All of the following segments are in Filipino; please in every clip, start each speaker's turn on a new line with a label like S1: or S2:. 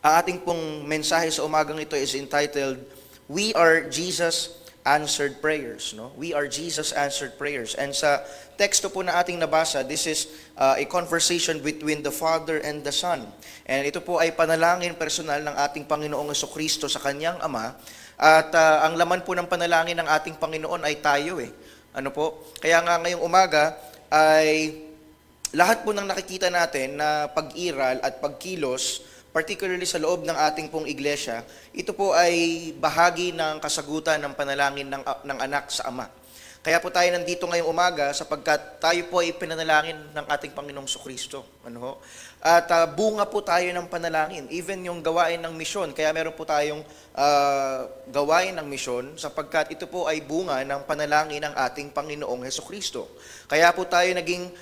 S1: Ang ating pong mensahe sa umagang ito is entitled, We Are Jesus Answered Prayers. No? We are Jesus Answered Prayers. And sa teksto po na ating nabasa, this is a conversation between the Father and the Son. And ito po ay panalangin personal ng ating Panginoong Jesucristo sa kanyang Ama. At ang laman po ng panalangin ng ating Panginoon ay tayo eh. Ano po? Kaya nga ngayong umaga ay lahat po ng nakikita natin na pag-iral at pagkilos, particularly sa loob ng ating pong iglesia, ito po ay bahagi ng kasagutan ng panalangin ng anak sa Ama. Kaya po tayo nandito ngayong umaga sapagkat tayo po ay pinanalangin ng ating Panginoong Jesucristo. Ano ho? At bunga po tayo ng panalangin, even yung gawain ng misyon. Kaya meron po tayong gawain ng misyon sapagkat ito po ay bunga ng panalangin ng ating Panginoong Jesucristo. Kaya po tayo naging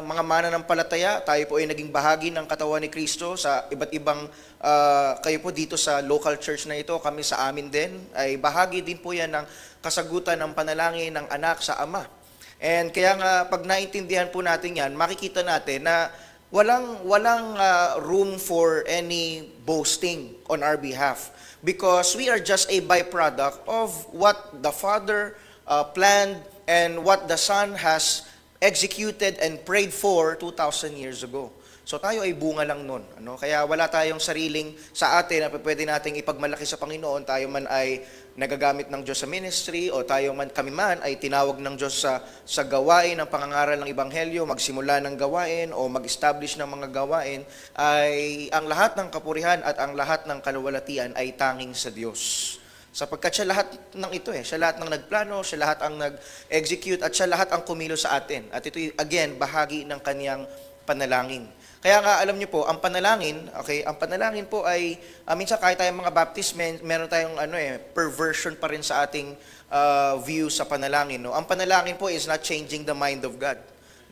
S1: mga mananampalataya, tayo po ay naging bahagi ng katawan ni Kristo sa iba't ibang kayo po dito sa local church na ito, kami sa amin din, ay bahagi din po yan ng kasagutan ng panalangin ng anak sa Ama. And kaya nga pag naintindihan po natin yan, makikita natin na walang room for any boasting on our behalf because we are just a byproduct of what the Father planned and what the Son has executed and prayed for 2,000 years ago. So tayo ay bunga lang nun. Ano? Kaya wala tayong sariling sa atin na pwede nating ipagmalaki sa Panginoon. Tayo man ay nagagamit ng Diyos sa ministry o kami man ay tinawag ng Diyos sa gawain ng pangangaral ng Ebanghelyo, magsimula ng gawain o mag-establish ng mga gawain, ay ang lahat ng kapurihan at ang lahat ng kaluwalhatian ay tanging sa Diyos. Sapagkat siya lahat ng ito siya lahat ng nagplano, siya lahat ang nag-execute at siya lahat ang kumilos sa atin. At ito again, bahagi ng kaniyang panalangin. Kaya nga alam niyo po, ang panalangin po ay minsan kahit tayong mga Baptist, meron tayong perversion pa rin sa ating view sa panalangin, no? Ang panalangin po is not changing the mind of God,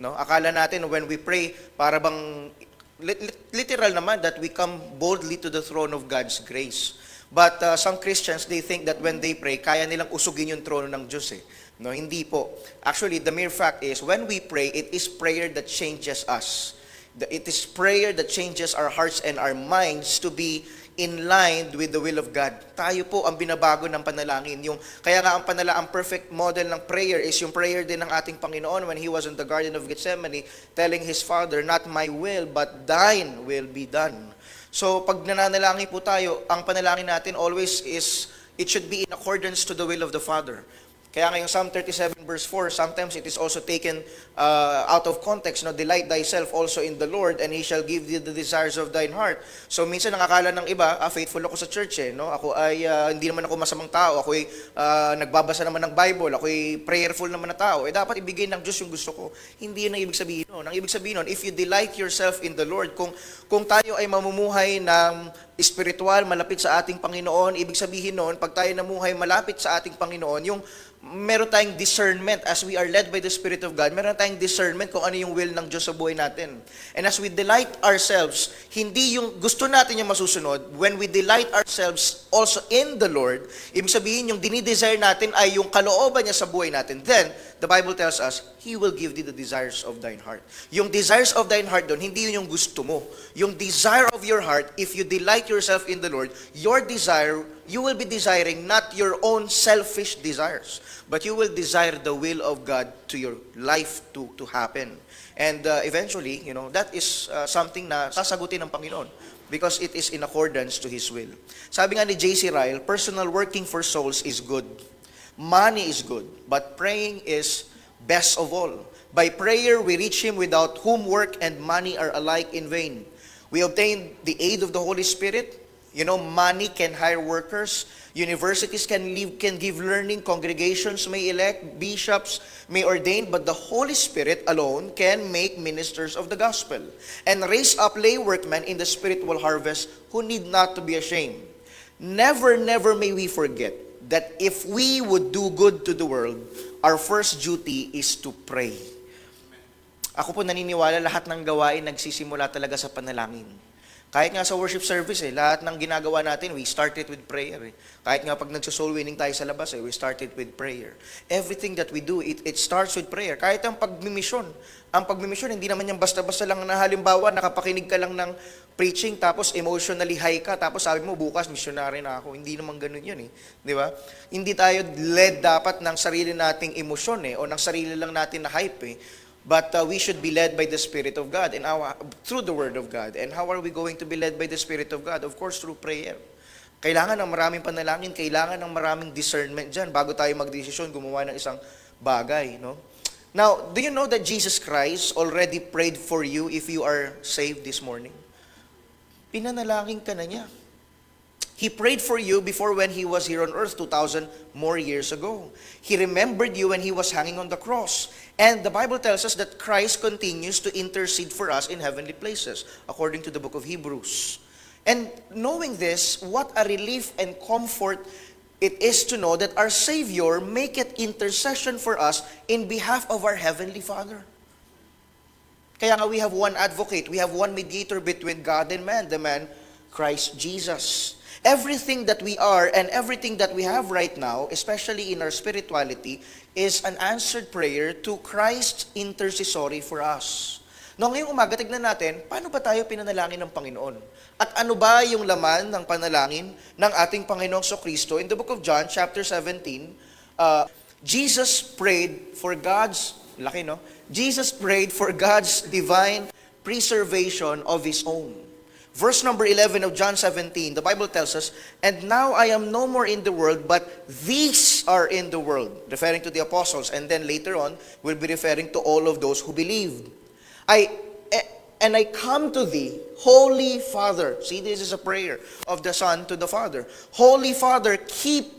S1: no? Akala natin when we pray, para bang literal naman that we come boldly to the throne of God's grace. But some Christians, they think that when they pray, kaya nilang usugin yung trono ng Diyos eh. No, hindi po. Actually, the mere fact is, when we pray, it is prayer that changes us. It is prayer that changes our hearts and our minds to be in line with the will of God. Tayo po ang binabago ng panalangin. Kaya nga ang perfect model ng prayer is yung prayer din ng ating Panginoon when He was in the Garden of Gethsemane, telling His Father, not my will, but thine will be done. So pag nananalangin po tayo, ang panalangin natin always is, it should be in accordance to the will of the Father. Kaya ngayong Psalm 37 verse 4, sometimes it is also taken out of context. No? Delight thyself also in the Lord, and He shall give thee the desires of thine heart. So minsan nakakala ng iba, faithful ako sa church no? Ako ay hindi naman ako masamang tao, ako ay nagbabasa naman ng Bible, ako ay prayerful naman na tao. Dapat ibigay ng Diyos yung gusto ko. Hindi yun ang ibig sabihin nun. Ang ibig sabihin nun, if you delight yourself in the Lord, kung tayo ay mamumuhay ng spiritual, malapit sa ating Panginoon, ibig sabihin nun, pag tayo namuhay malapit sa ating Panginoon, yung meron tayong discernment as we are led by the Spirit of God, meron tayong discernment kung ano yung will ng Diyos sa buhay natin. And as we delight ourselves, hindi yung gusto natin yung masusunod, when we delight ourselves also in the Lord, ibig sabihin yung dinidesire natin ay yung kalooban niya sa buhay natin, then the Bible tells us, He will give thee the desires of thine heart. Yung desires of thine heart doon, hindi yun yung gusto mo. Yung desire of your heart, if you delight yourself in the Lord, your desire, you will be desiring not your own selfish desires, but you will desire the will of God to your life to happen. And eventually, that is something na sasagutin ng Panginoon because it is in accordance to His will. Sabi nga ni J.C. Ryle, personal working for souls is good. Money is good, but praying is best of all. By prayer, we reach Him without whom work and money are alike in vain. We obtain the aid of the Holy Spirit. Money can hire workers. Universities can give learning. Congregations may elect. Bishops may ordain. But the Holy Spirit alone can make ministers of the gospel and raise up lay workmen in the spiritual harvest who need not to be ashamed. Never may we forget that if we would do good to the world, our first duty is to pray. Ako po naniniwala lahat ng gawain nagsisimula talaga sa panalangin. Kahit nga sa worship service, lahat ng ginagawa natin, we started with prayer. Kahit nga pag nagso-soul winning tayo sa labas, we started with prayer. Everything that we do, it starts with prayer. Kahit ang pagmimisyon, hindi naman yan basta-basta lang na halimbawa, nakapakinig ka lang ng preaching tapos emotionally high ka tapos sabi mo bukas missionary na ako. Hindi naman ganun 'yun eh, 'di ba? Hindi tayo led dapat ng sarili nating emosyon o ng sarili lang natin na hype But we should be led by the Spirit of God and through the Word of God. And how are we going to be led by the Spirit of God? Of course, through prayer. Kailangan ng maraming panalangin, kailangan ng maraming discernment dyan bago tayo magdesisyon gumawa ng isang bagay. No? Now, do you know that Jesus Christ already prayed for you if you are saved this morning? Pinanalangin ka na niya. He prayed for you before when He was here on earth 2,000 more years ago. He remembered you when He was hanging on the cross. And the Bible tells us that Christ continues to intercede for us in heavenly places, according to the book of Hebrews. And knowing this, what a relief and comfort it is to know that our Savior maketh intercession for us in behalf of our Heavenly Father. Kaya nga we have one advocate, we have one mediator between God and man, the man Christ Jesus. Everything that we are and everything that we have right now, especially in our spirituality, is an answered prayer to Christ's intercessory for us. No, ngayong umaga, tignan natin, paano ba tayo pinanalangin ng Panginoon? At ano ba yung laman ng panalangin ng ating Panginoong Kristo? In the book of John, chapter 17, Jesus prayed for God's, laki no? Jesus prayed for God's divine preservation of His own. Verse number 11 of John 17, the Bible tells us, "And now I am no more in the world, but these are in the world," referring to the apostles, and then later on, will be referring to all of those who believed. And I come to thee, Holy Father. See, this is a prayer of the Son to the Father. Holy Father, keep.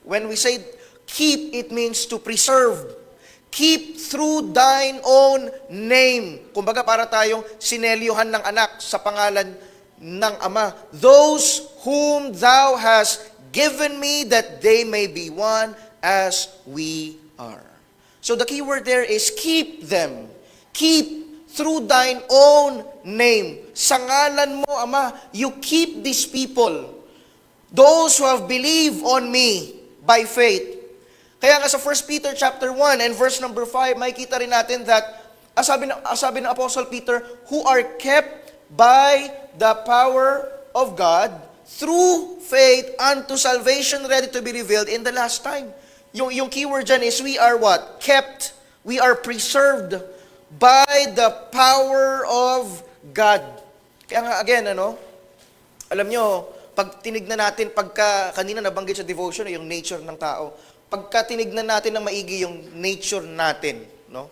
S1: When we say keep, it means to preserve. Keep through thine own name. Kumbaga para tayong sinelyuhan ng anak sa pangalan ng Ama. Those whom thou hast given me, that they may be one as we are. So the key word there is keep them. Keep through thine own name. Sa ngalan mo, Ama, you keep these people. Those who have believed on me by faith. Kaya nga sa 1 Peter chapter 1 and verse number 5, makikita rin natin that, sabi ng Apostle Peter, who are kept by the power of God through faith unto salvation ready to be revealed in the last time. Yung keyword dyan is we are what? Kept. We are preserved by the power of God. Kaya nga again, alam nyo, pag tinignan natin, kanina nabanggit sa devotion, yung nature ng tao, pagka tinignan natin ng maigi yung nature natin, no?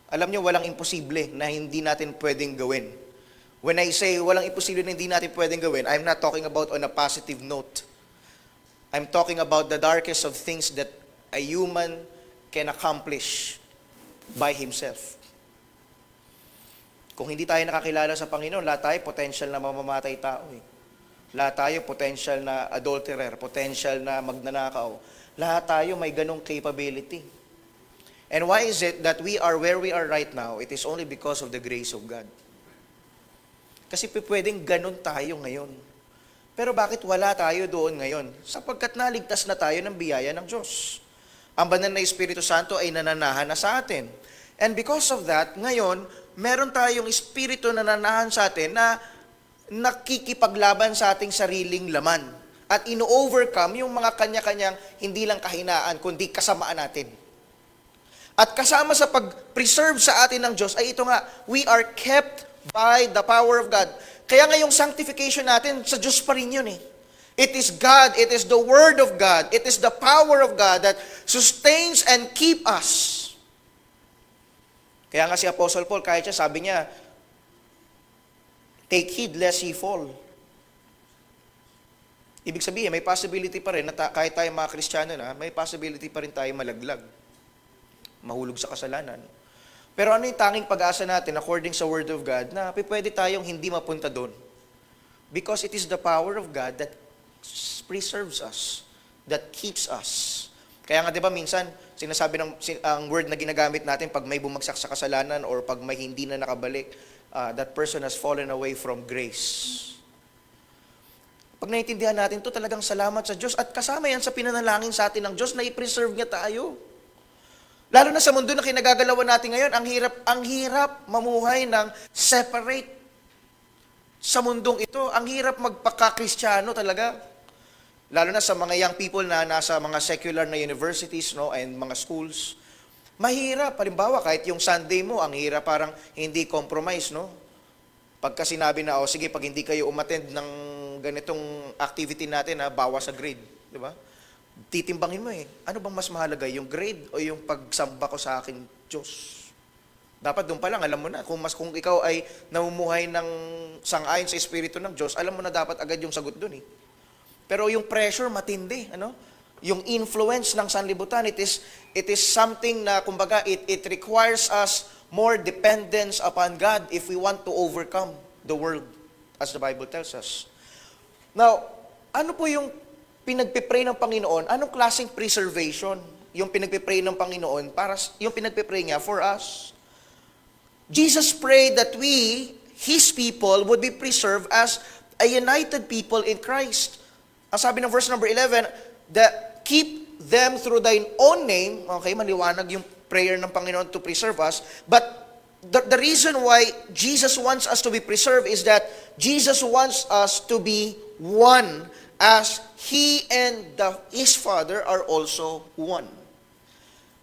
S1: Alam nyo, walang imposible na hindi natin pwedeng gawin. When I say walang imposible na hindi natin pwedeng gawin, I'm not talking about on a positive note. I'm talking about the darkest of things that a human can accomplish by himself. Kung hindi tayo nakakilala sa Panginoon, lahat tayo potential na mamamatay tao. Lahat tayo potential na adulterer, potential na magnanakaw. Lahat tayo may ganong capability. And why is it that we are where we are right now? It is only because of the grace of God. Kasi pwedeng ganon tayo ngayon. Pero bakit wala tayo doon ngayon? Sapagkat naligtas na tayo ng biyaya ng Diyos. Ang banal na Espiritu Santo ay nananahan na sa atin. And because of that, ngayon, meron tayong Espiritu na nananahan sa atin na nakikipaglaban sa ating sariling laman. At ino-overcome yung mga kanya-kanyang hindi lang kahinaan, kundi kasamaan natin. At kasama sa pag-preserve sa atin ng Diyos, ay ito nga, we are kept by the power of God. Kaya nga yung sanctification natin, sa Diyos pa rin yun eh. It is God, it is the Word of God, it is the power of God that sustains and keep us. Kaya nga si Apostle Paul, kahit siya, sabi niya, take heed lest ye fall. Ibig sabihin, may possibility pa rin na kahit tayo mga Kristiyano na, may possibility pa rin tayo malaglag, mahulog sa kasalanan. Pero ano yung tanging pag-asa natin according sa Word of God na pwede tayong hindi mapunta doon? Because it is the power of God that preserves us, that keeps us. Kaya nga 'di ba minsan sinasabi ang word na ginagamit natin pag may bumagsak sa kasalanan or pag may hindi na nakabalik, that person has fallen away from grace. Pag naiintindihan natin to, talagang salamat sa Diyos at kasama yan sa pinanalangin sa atin ng Diyos na i-preserve niya tayo. Lalo na sa mundo na kinagagalawan natin ngayon, ang hirap mamuhay ng separate. Sa mundong ito, ang hirap magpaka-Kristiyano talaga. Lalo na sa mga young people na nasa mga secular na universities, no, and mga schools. Mahirap. Halimbawa, kahit yung Sunday mo, ang hirap, parang hindi compromise, no? Pagka sinabi na, sige, pag hindi kayo umattend ng ganitong activity natin, bawas sa grade. Di ba? Titimbangin mo Ano bang mas mahalaga, yung grade o yung pagsamba ko sa aking Diyos? Dapat doon pa lang, alam mo na, kung ikaw ay namumuhay ng sang-ayon sa Espiritu ng Diyos, alam mo na dapat agad yung sagot doon Pero yung pressure, matindi, Yung influence ng sanlibutan, it is something na, kumbaga, it requires us more dependence upon God if we want to overcome the world, as the Bible tells us. Now, ano po yung pinagpipray ng Panginoon? Anong klaseng preservation yung pinagpipray ng Panginoon para yung pinagpipray niya for us? Jesus prayed that we, His people, would be preserved as a united people in Christ. Ang sabi ng verse number 11, that keep them through thine own name. Okay, maliwanag yung prayer ng Panginoon to preserve us. But the reason why Jesus wants us to be preserved is that Jesus wants us to be one as He and His Father are also one.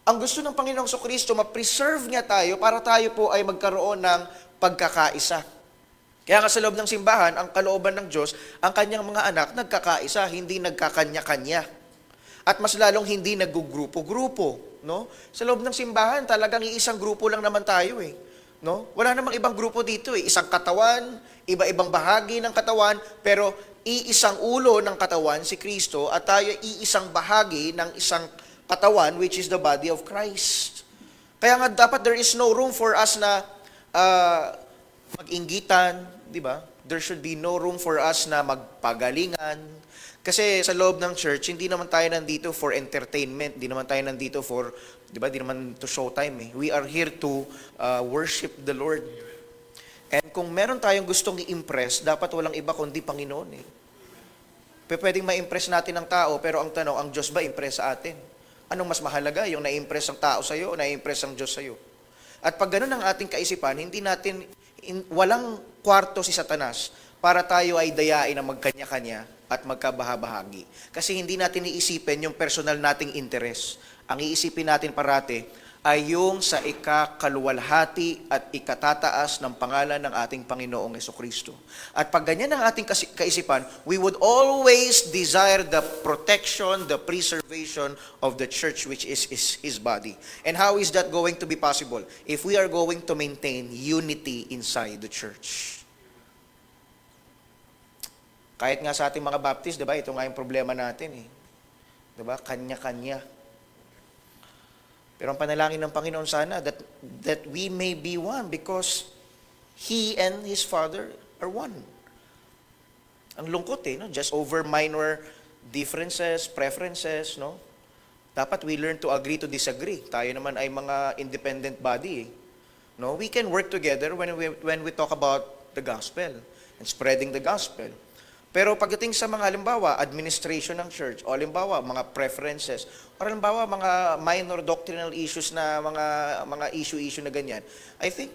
S1: Ang gusto ng Panginoong Kristo, ma-preserve niya tayo para tayo po ay magkaroon ng pagkakaisa. Kaya nga sa loob ng simbahan, ang kalooban ng Diyos, ang kanyang mga anak nagkakaisa, hindi nagkakanya-kanya. At mas lalong hindi naggugrupo-grupo. No? Sa loob ng simbahan, talagang iisang grupo lang naman tayo No? Wala namang ibang grupo dito Isang katawan, iba-ibang bahagi ng katawan, pero iisang ulo ng katawan, si Kristo, at tayo iisang bahagi ng isang katawan, which is the body of Christ. Kaya nga dapat there is no room for us na mag-inggitan, di ba? There should be no room for us na magpagalingan. Kasi sa loob ng church, hindi naman tayo nandito for entertainment, hindi naman tayo nandito for, di ba, hindi naman to showtime We are here to worship the Lord. And kung meron tayong gustong i-impress, dapat walang iba kundi Panginoon Pwedeng ma-impress natin ang tao, pero ang tanong, ang Diyos ba impress sa atin? Anong mas mahalaga? Yung na-impress ang tao sa'yo o na-impress ang Diyos sa'yo? At pag ganun ang ating kaisipan, walang kwarto si Satanas para tayo ay dayain na magkanya-kanya at magkabahabahagi. Kasi hindi natin iisipin yung personal nating interest. Ang iisipin natin parati ay yung sa ikakaluwalhati at ikatataas ng pangalan ng ating Panginoong Jesucristo. At pag ganyan ang ating kaisipan, we would always desire the protection, the preservation of the church, which is His body. And how is that going to be possible? If we are going to maintain unity inside the church. Kahit nga sa ating mga Baptist, diba, ito nga yung problema natin Diba? Kanya-kanya. Pero ang panalangin ng Panginoon sana that we may be one because He and His Father are one. Ang lungkot no? Just over minor differences, preferences, no? Dapat we learn to agree to disagree. Tayo naman ay mga independent body No? We can work together when we talk about the gospel and spreading the gospel. Pero pagdating sa mga halimbawa, administration ng church, o halimbawa, mga preferences, o halimbawa, mga minor doctrinal issues na mga issue na ganyan, I think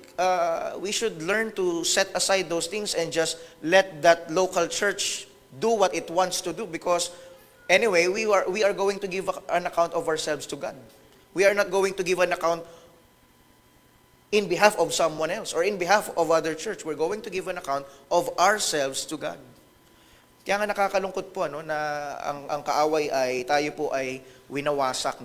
S1: we should learn to set aside those things and just let that local church do what it wants to do because anyway, we are going to give an account of ourselves to God. We are not going to give an account in behalf of someone else or in behalf of other church. We're going to give an account of ourselves to God. Kaya nga nakakalungkot po na ang kaaway ay tayo po ay winawasak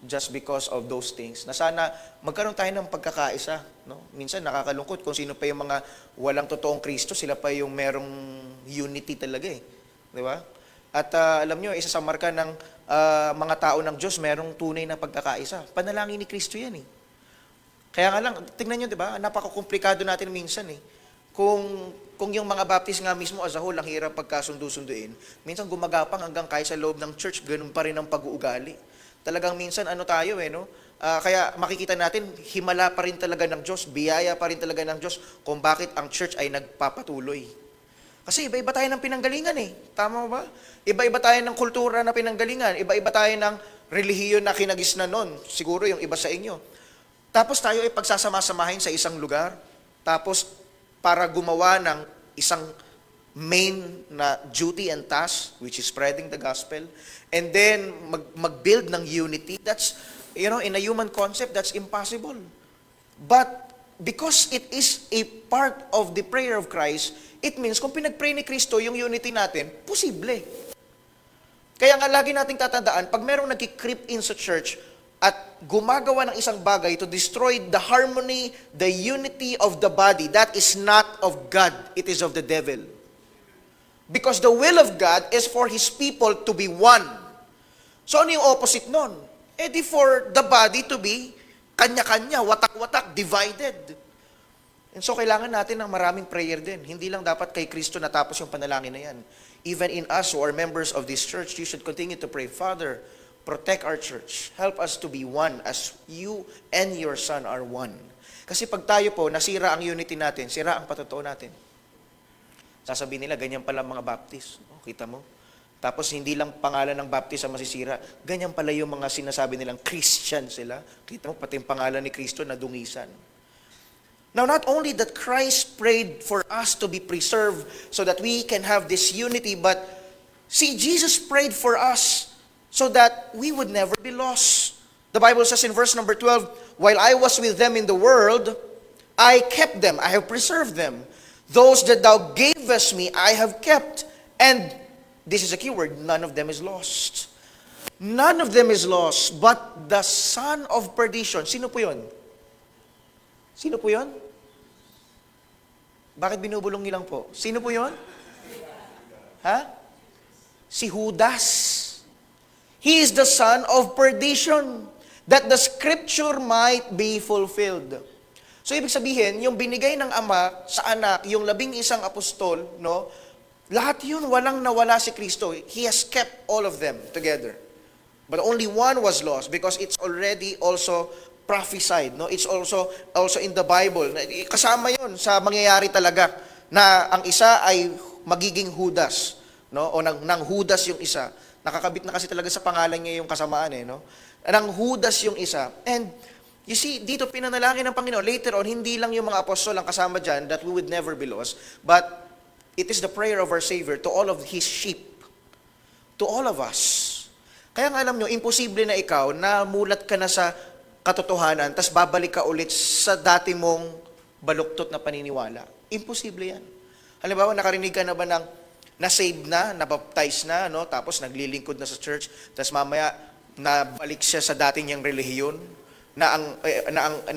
S1: just because of those things. Na sana magkaroon tayo ng pagkakaisa, Minsan nakakalungkot kung sino pa yung mga walang totoong Kristo, sila pa yung merong unity talaga Di ba? At alam nyo, isa sa marka ng mga tao ng Diyos, merong tunay na pagkakaisa. Panalangin ni Kristo yan Kaya nga lang, tingnan nyo, di ba? Napakakomplikado natin minsan Kung yung mga Baptist nga mismo as a whole, ang hirap pagkasundo-sunduin, minsan gumagapang hanggang kahit sa loob ng church, ganun pa rin ang pag-uugali. Talagang minsan tayo kaya makikita natin, himala pa rin talaga ng Diyos, biyaya pa rin talaga ng Diyos kung bakit ang church ay nagpapatuloy. Kasi iba-iba tayo ng pinanggalingan Tama ba? Iba-iba tayo ng kultura na pinanggalingan, iba-iba tayo ng relihiyon na kinagisnan nun. Siguro yung iba sa inyo. Tapos tayo ay pagsasama-samahin sa isang lugar. Tapos para gumawa ng isang main na duty and task, which is spreading the gospel, and then mag-build ng unity. That's, in a human concept, that's impossible. But because it is a part of the prayer of Christ, it means kung pinag-pray ni Kristo yung unity natin, posible. Kaya nga lagi nating tatandaan, pag merong nag-creep in sa church at gumagawa ng isang bagay to destroy the harmony, the unity of the body, that is not of God, it is of the devil. Because the will of God is for His people to be one. So ano yung opposite nun? Di for the body to be kanya-kanya, watak-watak, divided. And so kailangan natin ng maraming prayer din. Hindi lang dapat kay Kristo natapos yung panalangin na yan. Even in us who are members of this church, you should continue to pray, Father, protect our church. Help us to be one as you and your Son are one. Kasi pag tayo po, nasira ang unity natin, sira ang patotoo natin. Sasabihin nila, ganyan pala mga Baptist. Kita mo? Tapos hindi lang pangalan ng Baptist ang masisira, ganyan pala yung mga sinasabi nilang Christian sila. Kita mo, pati yung pangalan ni Kristo nadungisan. Now, not only that Christ prayed for us to be preserved so that we can have this unity, but see, Jesus prayed for us so that we would never be lost. The Bible says in verse number 12, while I was with them in the world, I kept them, I have preserved them. Those that thou gavest me, I have kept. And this is a key word, none of them is lost. None of them is lost, but the son of perdition. Sino po yun? Sino po yun? Bakit binubulong niyo lang po? Sino po yun? Ha? Si Judas. He is the son of perdition, that the scripture might be fulfilled. So ibig sabihin, yung binigay ng Ama sa anak, yung 11 apostol, no? Lahat yun, walang nawala si Kristo. He has kept all of them together. But only one was lost because it's already also prophesied, no? It's also in the Bible. Kasama 'yon sa mangyayari talaga na ang isa ay magiging Judas, no? O ng Judas yung isa. Nakakabit na kasi talaga sa pangalan niya yung kasamaan no? Nang Judas yung isa. And you see, dito pinanalangin ng Panginoon. Later on, hindi lang yung mga apostol ang kasama diyan that we would never be lost, but it is the prayer of our Savior to all of His sheep, to all of us. Kaya nga alam nyo, imposible na ikaw na mulat ka na sa katotohanan, tas babalik ka ulit sa dati mong baluktot na paniniwala. Imposible yan. Halimbawa, nakarinig ka na ba ng na-save na, nabaptize na, no? Tapos naglilingkod na sa church, tas mamaya nabalik siya sa dati niyang relihiyon, na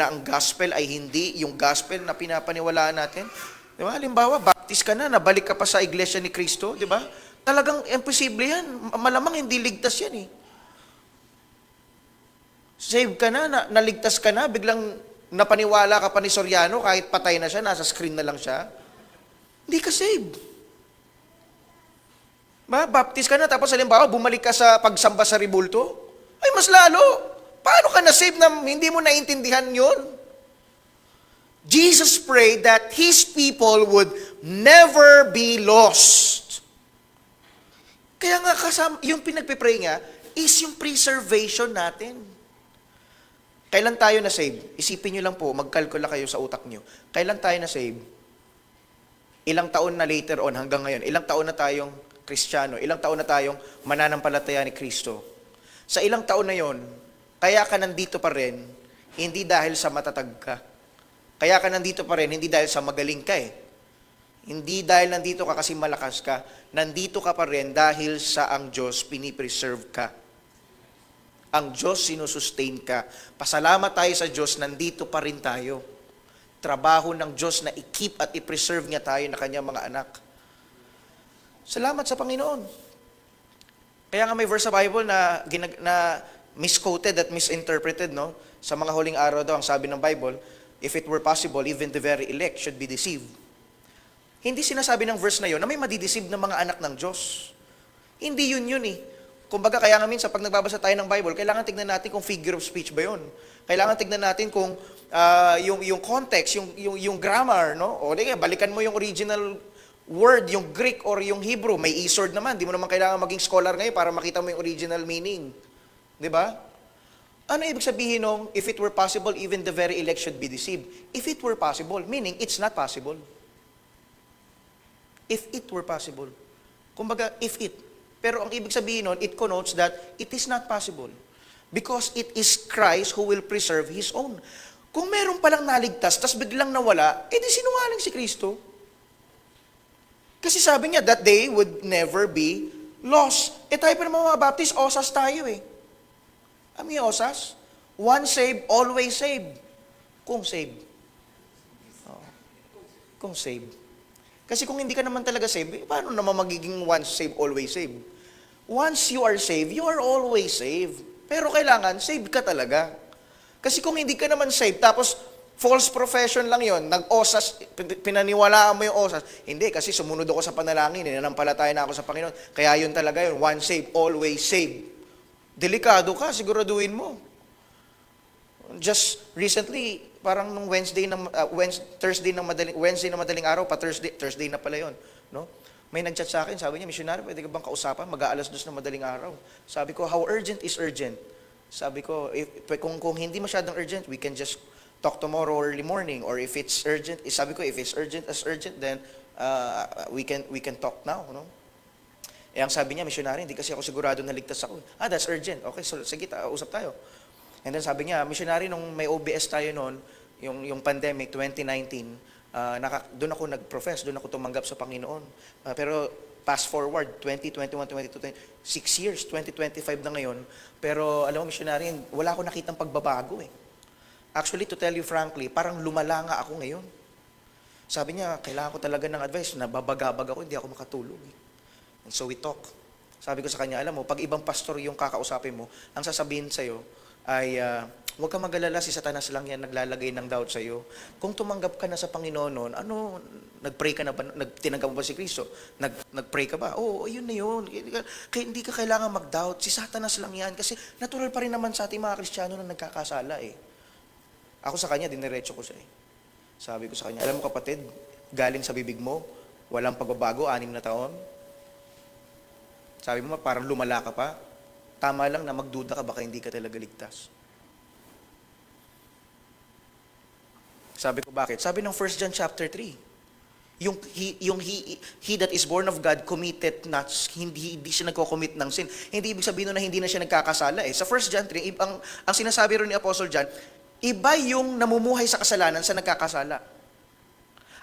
S1: ang gospel ay hindi yung gospel na pinapaniwalaan natin. Di ba? Halimbawa, baptist ka na, nabalik ka pa sa iglesia ni Kristo, di ba? Talagang imposible yan. Malamang hindi ligtas yan Save ka na, naligtas ka na, biglang napaniwala ka pa ni Soriano, kahit patay na siya, nasa screen na lang siya. Hindi ka saved. Baptist ka na, tapos halimbawa, bumalik ka sa pagsamba sa ribulto, ay mas lalo. Paano ka na-save na hindi mo naintindihan yun? Jesus prayed that His people would never be lost. Kaya nga yung pinagpipray nga is yung preservation natin. Kailan tayo na-save? Isipin nyo lang po, magkalkula kayo sa utak nyo. Kailan tayo na-save? Ilang taon na later on hanggang ngayon? Ilang taon na tayong Kristiyano? Ilang taon na tayong mananampalataya ni Kristo? Sa ilang taon na yon, kaya ka nandito pa rin, hindi dahil sa matatag ka. Kaya ka nandito pa rin, hindi dahil sa magaling ka Hindi dahil nandito ka kasi malakas ka. Nandito ka pa rin dahil sa ang Diyos pinipreserve ka. Ang Diyos sinusustain ka. Pasalamat tayo sa Diyos, nandito pa rin tayo. Trabaho ng Diyos na i-keep at i-preserve niya tayo na kanyang mga anak. Salamat sa Panginoon. Kaya nga may verse sa Bible na misquoted at misinterpreted, no? Sa mga huling araw daw, ang sabi ng Bible, if it were possible, even the very elect should be deceived. Hindi sinasabi ng verse na yon na may madideceive na mga anak ng Diyos. Hindi yun Kumbaga, kaya nga minsan, pag nagbabasa tayo ng Bible, kailangan tignan natin kung figure of speech ba yun. Kailangan tignan natin kung yung context, yung grammar, no? O, balikan mo yung original word, yung Greek or yung Hebrew. May e-sword naman. Di mo naman kailangan maging scholar ngayon para makita mo yung original meaning. Di ba? Ano ibig sabihin nung, if it were possible, even the very elect should be deceived? If it were possible, meaning it's not possible. If it were possible. Kumbaga, if it. Pero ang ibig sabihin nun, it connotes that it is not possible. Because it is Christ who will preserve His own. Kung meron palang naligtas, tas biglang nawala, edi sinungaling si Kristo. Kasi sabi niya, that they would never be lost. Tayo pa naman mga Baptist, osas tayo eh. Ano yung osas? Once saved, always saved. Kung saved. Oo. Kung saved. Kasi kung hindi ka naman talaga saved, paano naman magiging once saved, always saved? Once you are saved, you are always saved. Pero kailangan, saved ka talaga. Kasi kung hindi ka naman saved, tapos false profession lang yon, nag-osas, pinaniwalaan mo yung osas. Hindi, kasi sumunod ako sa panalangin, nanampalataya na ako sa Panginoon. Kaya yun talaga yun, once saved, always saved. Delikado ka, siguraduhin mo. Just recently, parang nung Wednesday na madaling araw, Thursday na pala yun, no? May nag-chat sa akin, sabi niya, missionary, pwede ka bang kausapan? Mag-aalas 2 na madaling araw. Sabi ko, how urgent is urgent? Sabi ko, kung hindi masyadong urgent, we can just talk tomorrow early morning, or if it's urgent, sabi ko, if it's urgent, then we can talk now, no? Ang sabi niya, missionary, hindi kasi ako sigurado na ligtas ako. That's urgent. Okay, so sige, usap tayo. And then sabi niya, missionary, nung may OBS tayo noon, yung pandemic, 2019, doon ako nag-profess, doon ako tumanggap sa Panginoon. Pero fast forward, 2021, 2022, 6 years, 2025 na ngayon. Pero alam mo, missionary, wala ako nakitang pagbabago eh. Actually, to tell you frankly, parang lumala nga ako ngayon. Sabi niya, kailangan ko talaga ng advice, nababagabag ako, hindi ako makatulog. And so we talk. Sabi ko sa kanya, alam mo, pag ibang pastor yung kakausapin mo, ang sasabihin sa'yo ay, huwag ka mag-alala, si Satanas lang yan naglalagay ng doubt sa'yo. Kung tumanggap ka na sa Panginoon noon, nag-pray ka na ba? Tinanggap mo ba si Kristo? Nag-pray ka ba? Oo, yun na yun. Kaya hindi ka kailangan mag-doubt. Si Satanas lang yan. Kasi natural pa rin naman sa ating mga Kristiyano na nagkakasala eh. Ako sa kanya, diniretso ko siya eh. Sabi ko sa kanya, alam mo kapatid, galing sa bibig mo, walang pagbabago, 6 na taon. Sabi mo, parang lumala ka pa. Tama lang na magduda ka, baka hindi ka talaga ligtas. Sabi ko, bakit? Sabi ng 1 John chapter 3, he that is born of God committed not, hindi siya nagko-commit ng sin. Hindi ibig sabihin na hindi na siya nagkakasala eh. Sa 1 John 3, ang sinasabi rin ni Apostle John, iba yung namumuhay sa kasalanan sa nagkakasala.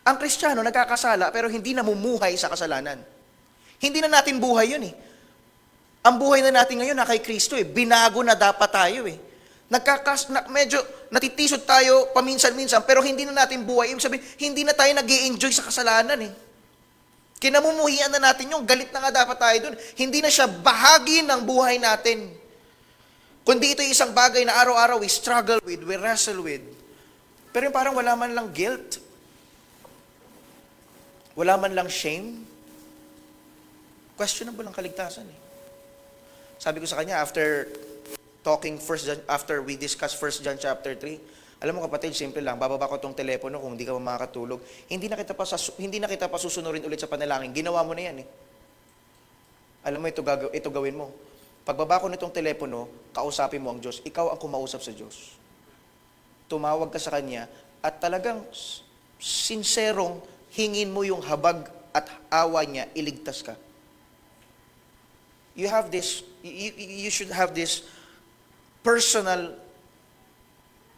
S1: Ang Kristiyano nagkakasala pero hindi namumuhay sa kasalanan. Hindi na natin buhay yun eh. Ang buhay na natin ngayon na kay Kristo eh. Binago na dapat tayo eh. Medyo natitisod tayo paminsan-minsan pero hindi na natin buhay. Ibig sabihin, hindi na tayo nag-i-enjoy sa kasalanan eh. Kinamumuhian na natin yung galit na nga dapat tayo dun. Hindi na siya bahagi ng buhay natin. Kundi ito yung isang bagay na araw-araw we struggle with, we wrestle with. Pero yung parang wala man lang guilt. Wala man lang shame. Questionable ang kaligtasan eh. Sabi ko sa kanya, after we discuss 1 John chapter 3, alam mo kapatid, simple lang, bababa ko tong telepono kung hindi ka makakatulog. Hindi na kita pa susunurin ulit sa panalangin. Ginawa mo na yan eh. Alam mo, ito gawin mo. Pagbaba ko nitong telepono, kausapin mo ang Diyos. Ikaw ang kumausap sa Diyos. Tumawag ka sa Kanya at talagang sinserong hingin mo yung habag at awa niya, iligtas ka. You should have this personal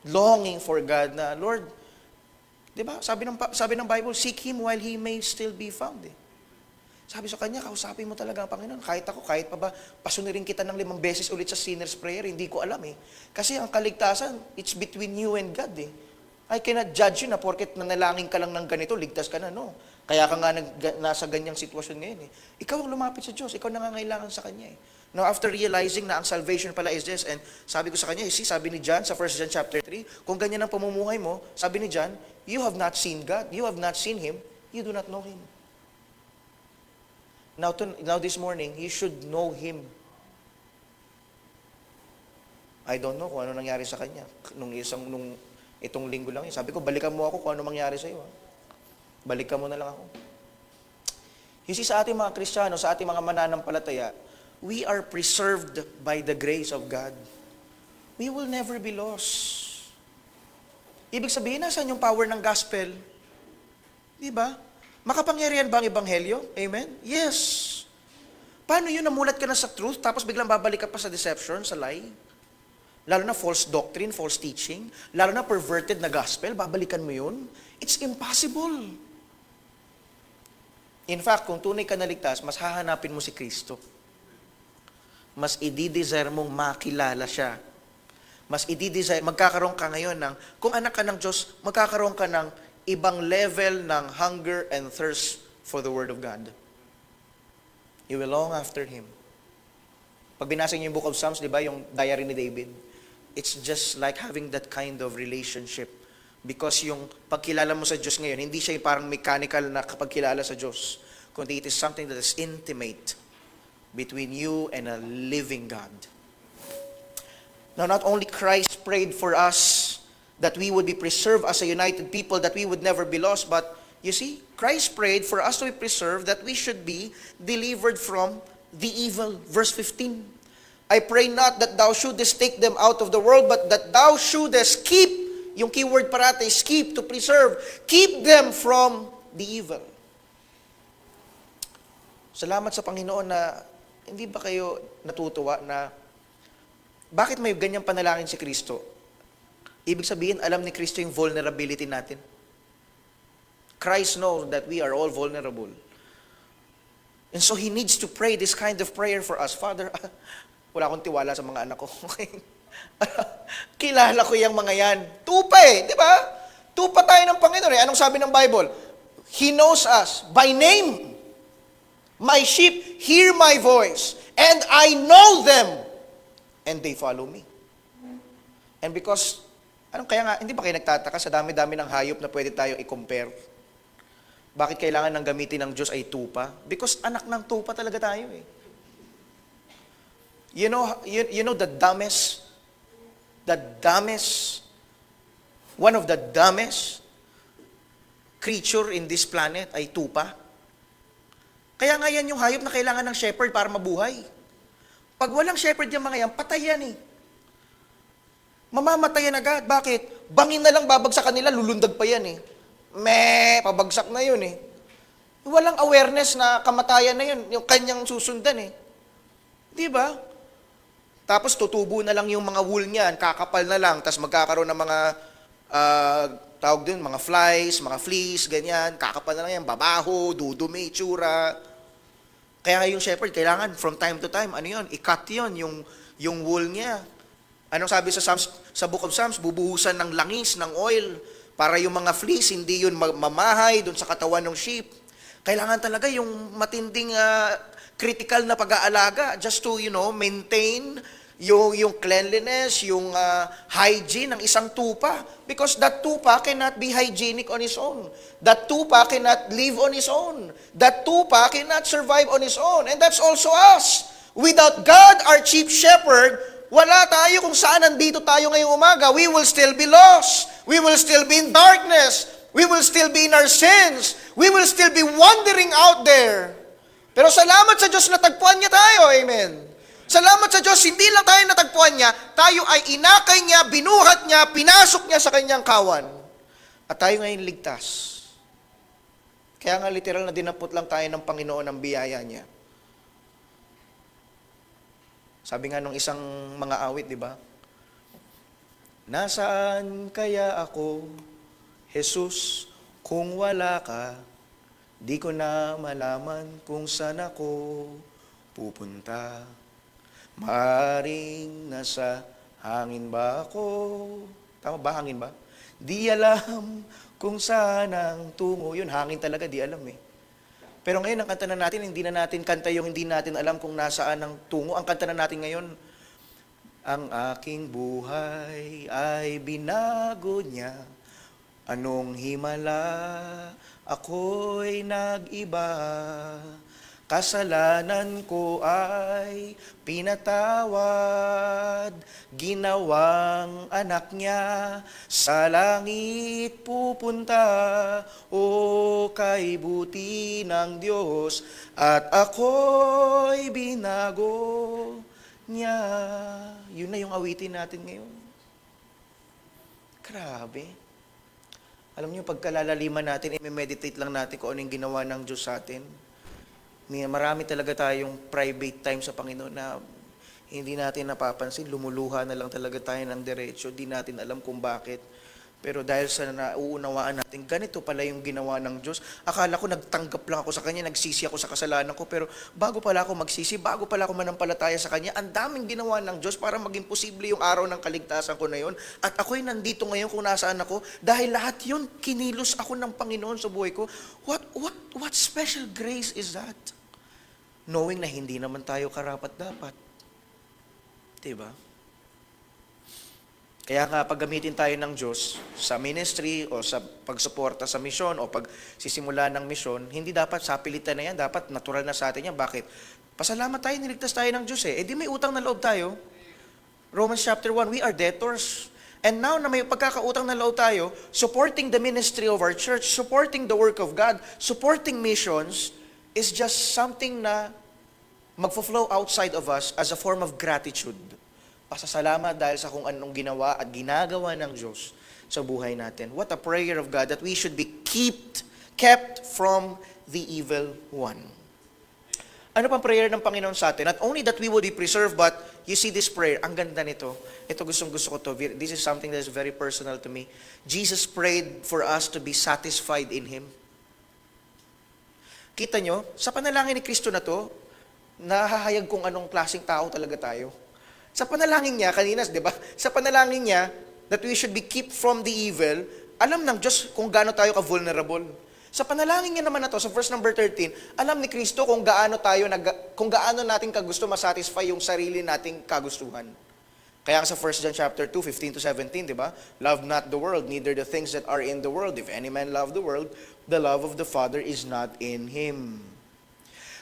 S1: longing for God na, Lord, di ba? Sabi ng Bible, seek Him while He may still be found. Eh. Sabi sa kanya, kausapin mo talaga ang Panginoon. Kahit pa ba, pasunirin kita ng 5 beses ulit sa sinner's prayer, hindi ko alam eh. Kasi ang kaligtasan, it's between you and God eh. I cannot judge you na porket nanalangin ka lang ng ganito, ligtas ka na, no. Kaya ka nga nasa ganyang sitwasyon ngayon eh. Ikaw ang lumapit sa Diyos, ikaw nangangailangan sa Kanya eh. Now, after realizing na ang salvation pala is this, and sabi ko sa kanya, sabi ni John sa 1 John chapter 3, kung ganyan ang pamumuhay mo, sabi ni John, you have not seen God, you have not seen Him, you do not know Him. Now this morning, you should know Him. I don't know kung ano nangyari sa kanya. Itong linggo lang yun. Sabi ko, balikan mo ako kung ano mangyari sa iyo. Balikan mo na lang ako. You see, sa ating mga Kristiyano, sa ating mga mananampalataya, we are preserved by the grace of God. We will never be lost. Ibig sabihin, nasaan yung power ng gospel? Di ba? Makapangyarihan ba ang ebanghelyo? Amen? Yes. Paano yun? Namulat ka na sa truth, tapos biglang babalik ka pa sa deception, sa lie? Lalo na false doctrine, false teaching, lalo na perverted na gospel, babalikan mo yun? It's impossible. In fact, kung tunay ka naligtas, mas hahanapin mo si Kristo. Mas i-desire mong makilala siya. Mas i-desire, magkakaroon ka ngayon ng, kung anak ka ng Diyos, magkakaroon ka ng ibang level ng hunger and thirst for the Word of God. You will long after Him. Pag binasa niyo yung Book of Psalms, di ba, yung diary ni David, it's just like having that kind of relationship. Because yung pagkilala mo sa Diyos ngayon, hindi siya yung parang mechanical na pagkilala sa Diyos, kundi it is something that is intimate between you and a living God. Now, not only Christ prayed for us that we would be preserved as a united people, that we would never be lost, but you see, Christ prayed for us to be preserved, that we should be delivered from the evil. Verse 15, I pray not that thou shouldest take them out of the world, but that thou shouldest keep, yung keyword parate is keep, to preserve, keep them from the evil. Salamat sa Panginoon na hindi ba kayo natutuwa na bakit may ganyang panalangin si Kristo? Ibig sabihin, alam ni Kristo yung vulnerability natin. Christ knows that we are all vulnerable. And so He needs to pray this kind of prayer for us. Father, wala akong tiwala sa mga anak ko. Kilala ko yung mga yan. Tupa di ba? Tupa tayo ng Panginoon Anong sabi ng Bible? He knows us by name. My sheep hear my voice, and I know them, and they follow me. And because, kaya nga, hindi ba kayo nagtataka sa dami-dami ng hayop na pwede tayo i-compare? Bakit kailangan ng gamitin ng Diyos ay tupa? Because anak ng tupa talaga tayo You know the dumbest, one of the dumbest creature in this planet ay tupa. Kaya nga yan yung hayop na kailangan ng shepherd para mabuhay. Pag walang shepherd yung mga yan, patay yan Mamamatayan agad. Bakit? Bangin na lang babagsakan nila, lulundag pa yan pabagsak na yun Walang awareness na kamatayan na yun, yung kanyang susundan Di ba? Tapos tutubo na lang yung mga wool niyan, kakapal na lang, tapos magkakaroon ng mga, tawag din, mga flies, mga fleas, ganyan, kakapal na lang yan, babaho, dudumi, tsura. Kaya yung shepherd, kailangan from time to time, i-cut yun, yung wool niya. Anong sabi sa Book of Psalms? Bubuhusan ng langis, ng oil, para yung mga fleas, hindi yun mamahay dun sa katawan ng sheep. Kailangan talaga yung matinding critical na pag-aalaga just to, maintain yung cleanliness, yung hygiene ng isang tupa. Because that tupa cannot be hygienic on its own. That tupa cannot live on its own. That tupa cannot survive on its own. And that's also us. Without God, our chief shepherd, wala tayo kung saan nandito tayo ngayong umaga. We will still be lost. We will still be in darkness. We will still be in our sins. We will still be wandering out there. Pero salamat sa Diyos na tagpuan niya tayo. Amen. Salamat sa Diyos, hindi lang tayo natagpuan niya, tayo ay inakay niya, binuhat niya, pinasok niya sa kanyang kawan. At tayo ngayon ligtas. Kaya nga literal na dinapot lang tayo ng Panginoon ng biyaya niya. Sabi nga nung isang mga awit, di ba? Nasaan kaya ako, Jesus, kung wala ka? Di ko na malaman kung saan ako pupunta. Maaring nasa hangin ba ako? Tama ba, hangin ba? Di alam kung saan ang tungo. Yun, hangin talaga, di alam Pero ngayon, ang kanta na natin, hindi na natin kanta yung hindi natin alam kung nasaan ang tungo. Ang kanta na natin ngayon, ang aking buhay ay binago niya. Anong himala, ako'y nag-iba. Kasalanan ko ay pinatawad, ginawang anak niya, sa langit pupunta, o kay buti ng Diyos, at ako'y binago niya. Yun na yung awitin natin ngayon. Grabe. Alam niyo, pagkalalaliman natin, i-meditate lang natin kung ano yung ginawa ng Diyos sa atin. Marami talaga tayong private time sa Panginoon na hindi natin napapansin. Lumuluha na lang talaga tayo ng diretso. Di natin alam kung bakit. Pero dahil sa nauunawaan natin, ganito pala yung ginawa ng Diyos. Akala ko nagtanggap lang ako sa Kanya, nagsisi ako sa kasalanan ko, pero bago pala ako magsisi, bago pala ako manampalataya sa Kanya, ang daming ginawa ng Diyos para maging posible yung araw ng kaligtasan ko na yun. At ako'y nandito ngayon kung nasaan ako, dahil lahat yun, kinilos ako ng Panginoon sa buhay ko. What special grace is that? Knowing na hindi naman tayo karapat-dapat. Diba? Kaya nga, pag gamitin tayo ng Diyos sa ministry o sa pagsuporta sa misyon o pagsisimula ng misyon, hindi dapat sapilitan na yan, dapat natural na sa atin yan. Bakit? Pasalamat tayo, niligtas tayo ng Diyos eh. Eh di may utang na loob tayo. Romans chapter 1, we are debtors. And now na may pagkakautang na loob tayo, supporting the ministry of our church, supporting the work of God, supporting missions, is just something na magfo-flow outside of us as a form of gratitude. Pasasalamat dahil sa kung anong ginawa at ginagawa ng Diyos sa buhay natin. What a prayer of God that we should be kept from the evil one. Ano pang prayer ng Panginoon sa atin? Not only that we would be preserved, but you see this prayer, ang ganda nito. Ito gustong-gusto ko to. This is something that is very personal to me. Jesus prayed for us to be satisfied in Him. Kita nyo, sa panalangin ni Kristo na to, nahahayag kung anong klaseng tao talaga tayo. Sa panalangin niya, kanina, di ba? Sa panalangin niya, that we should be kept from the evil, alam ng Diyos kung gaano tayo ka-vulnerable. Sa panalangin niya naman na to, sa verse number 13, alam ni Kristo kung gaano natin kagusto masatisfy yung sarili nating kagustuhan. Kaya sa 1 John chapter 2, 15 to 17, di ba? Love not the world, neither the things that are in the world. If any man love the world, the love of the Father is not in him.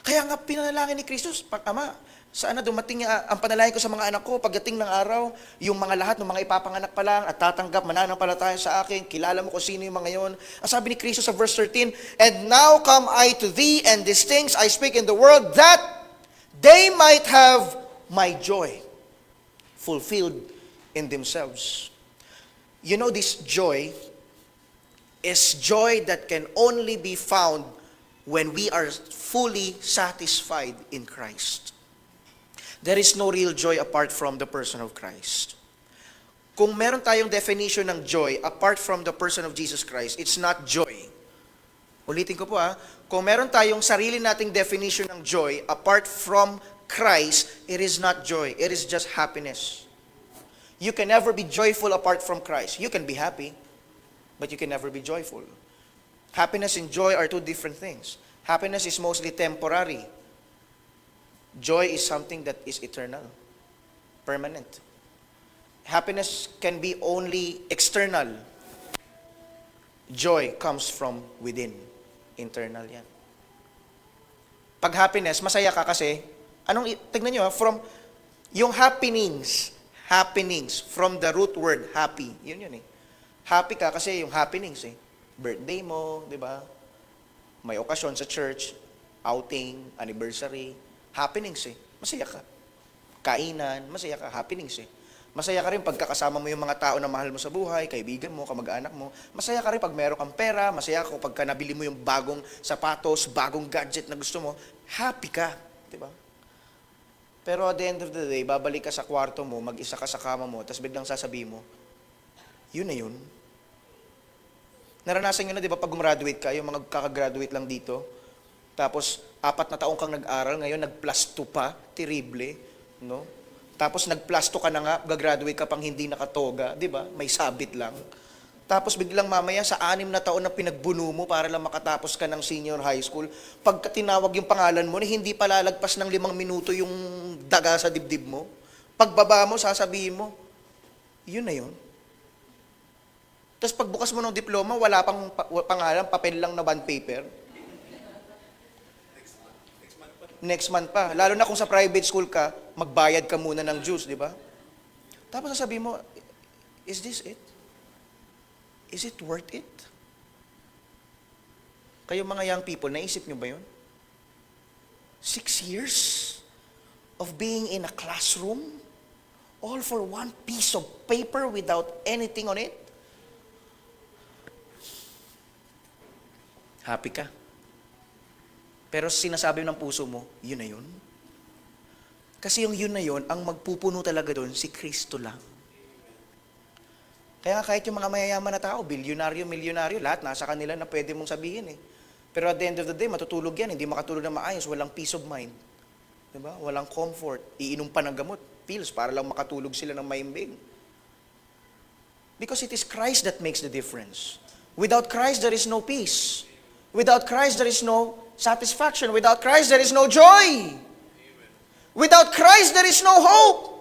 S1: Kaya nga pinanalangin ni Kristo, Ama, sana dumating ang panalangin ko sa mga anak ko, pagdating ng araw, yung mga lahat ng mga ipapanganak pa lang at tatanggap, mananampalataya sa akin, kilala mo kung sino yung mga yon. Ang sabi ni Kristo sa verse 13, and now come I to thee, and these things I speak in the world, that they might have my joy fulfilled in themselves. You know, this joy is joy that can only be found when we are fully satisfied in Christ. There is no real joy apart from the person of Christ. Kung meron tayong definition ng joy apart from the person of Jesus Christ, it's not joy. Ulitin ko po kung meron tayong sarili nating definition ng joy apart from Christ, it is not joy. It is just happiness. You can never be joyful apart from Christ. You can be happy, but you can never be joyful. Happiness and joy are two different things. Happiness is mostly temporary. Joy is something that is eternal, permanent. Happiness can be only external. Joy comes from within. Internal yan. Pag happiness, masaya ka kasi, tignan nyo from, yung happenings, from the root word happy, yun eh. Happy ka kasi yung happenings eh. Birthday mo, di ba? May okasyon sa church, outing, anniversary, happenings eh. Masaya ka. Kainan, masaya ka, happenings eh. Masaya ka rin pagkakasama mo yung mga tao na mahal mo sa buhay, kaibigan mo, kamag-anak mo. Masaya ka rin pag meron kang pera, masaya ka pag nabili mo yung bagong sapatos, bagong gadget na gusto mo, happy ka, di ba? Pero at the end of the day, babalik ka sa kwarto mo, mag-isa ka sa kama mo, tapos biglang sasabihin mo, yun na yun. Naranasan nyo na, di ba, pag gumraduate ka, yung mga kakagraduate lang dito, tapos 4 na taong kang nag-aral, ngayon nag-plus 2 pa, terrible, no? Tapos nag-plus 2 ka na nga, gagraduate ka pang hindi nakatoga, di ba? May sabit lang. Tapos biglang mamaya sa 6 na taon na pinagbuno mo para lang makatapos ka ng senior high school, pagka tinawag yung pangalan mo, hindi pa lalagpas ng 5 minuto yung daga sa dibdib mo. Pagbaba mo, sasabihin mo, yun na yun. Tapos pagbukas mo ng diploma, wala pang pangalan, papel lang na bond paper. Next month pa. Lalo na kung sa private school ka, magbayad ka muna ng dues, di ba? Tapos sasabihin mo, is this it? Is it worth it? Kayo mga young people, naisip nyo ba yun? 6 years of being in a classroom, all for one piece of paper without anything on it? happy ka. Pero sinasabi ng puso mo, yun na yun. Kasi yung yun na yun, ang magpupuno talaga doon, si Kristo lang. Kaya kahit yung mga mayayaman na tao, bilyonaryo, milyonaryo, lahat nasa kanila na pwede mong sabihin eh. Pero at the end of the day, matutulog yan, hindi makatulog na maayos, walang peace of mind. Diba? Walang comfort, iinom pa ng gamot, pills, para lang makatulog sila ng maimbing. Because it is Christ that makes the difference. Without Christ, there is no peace. Without Christ, there is no satisfaction. Without Christ, there is no joy. Without Christ, there is no hope.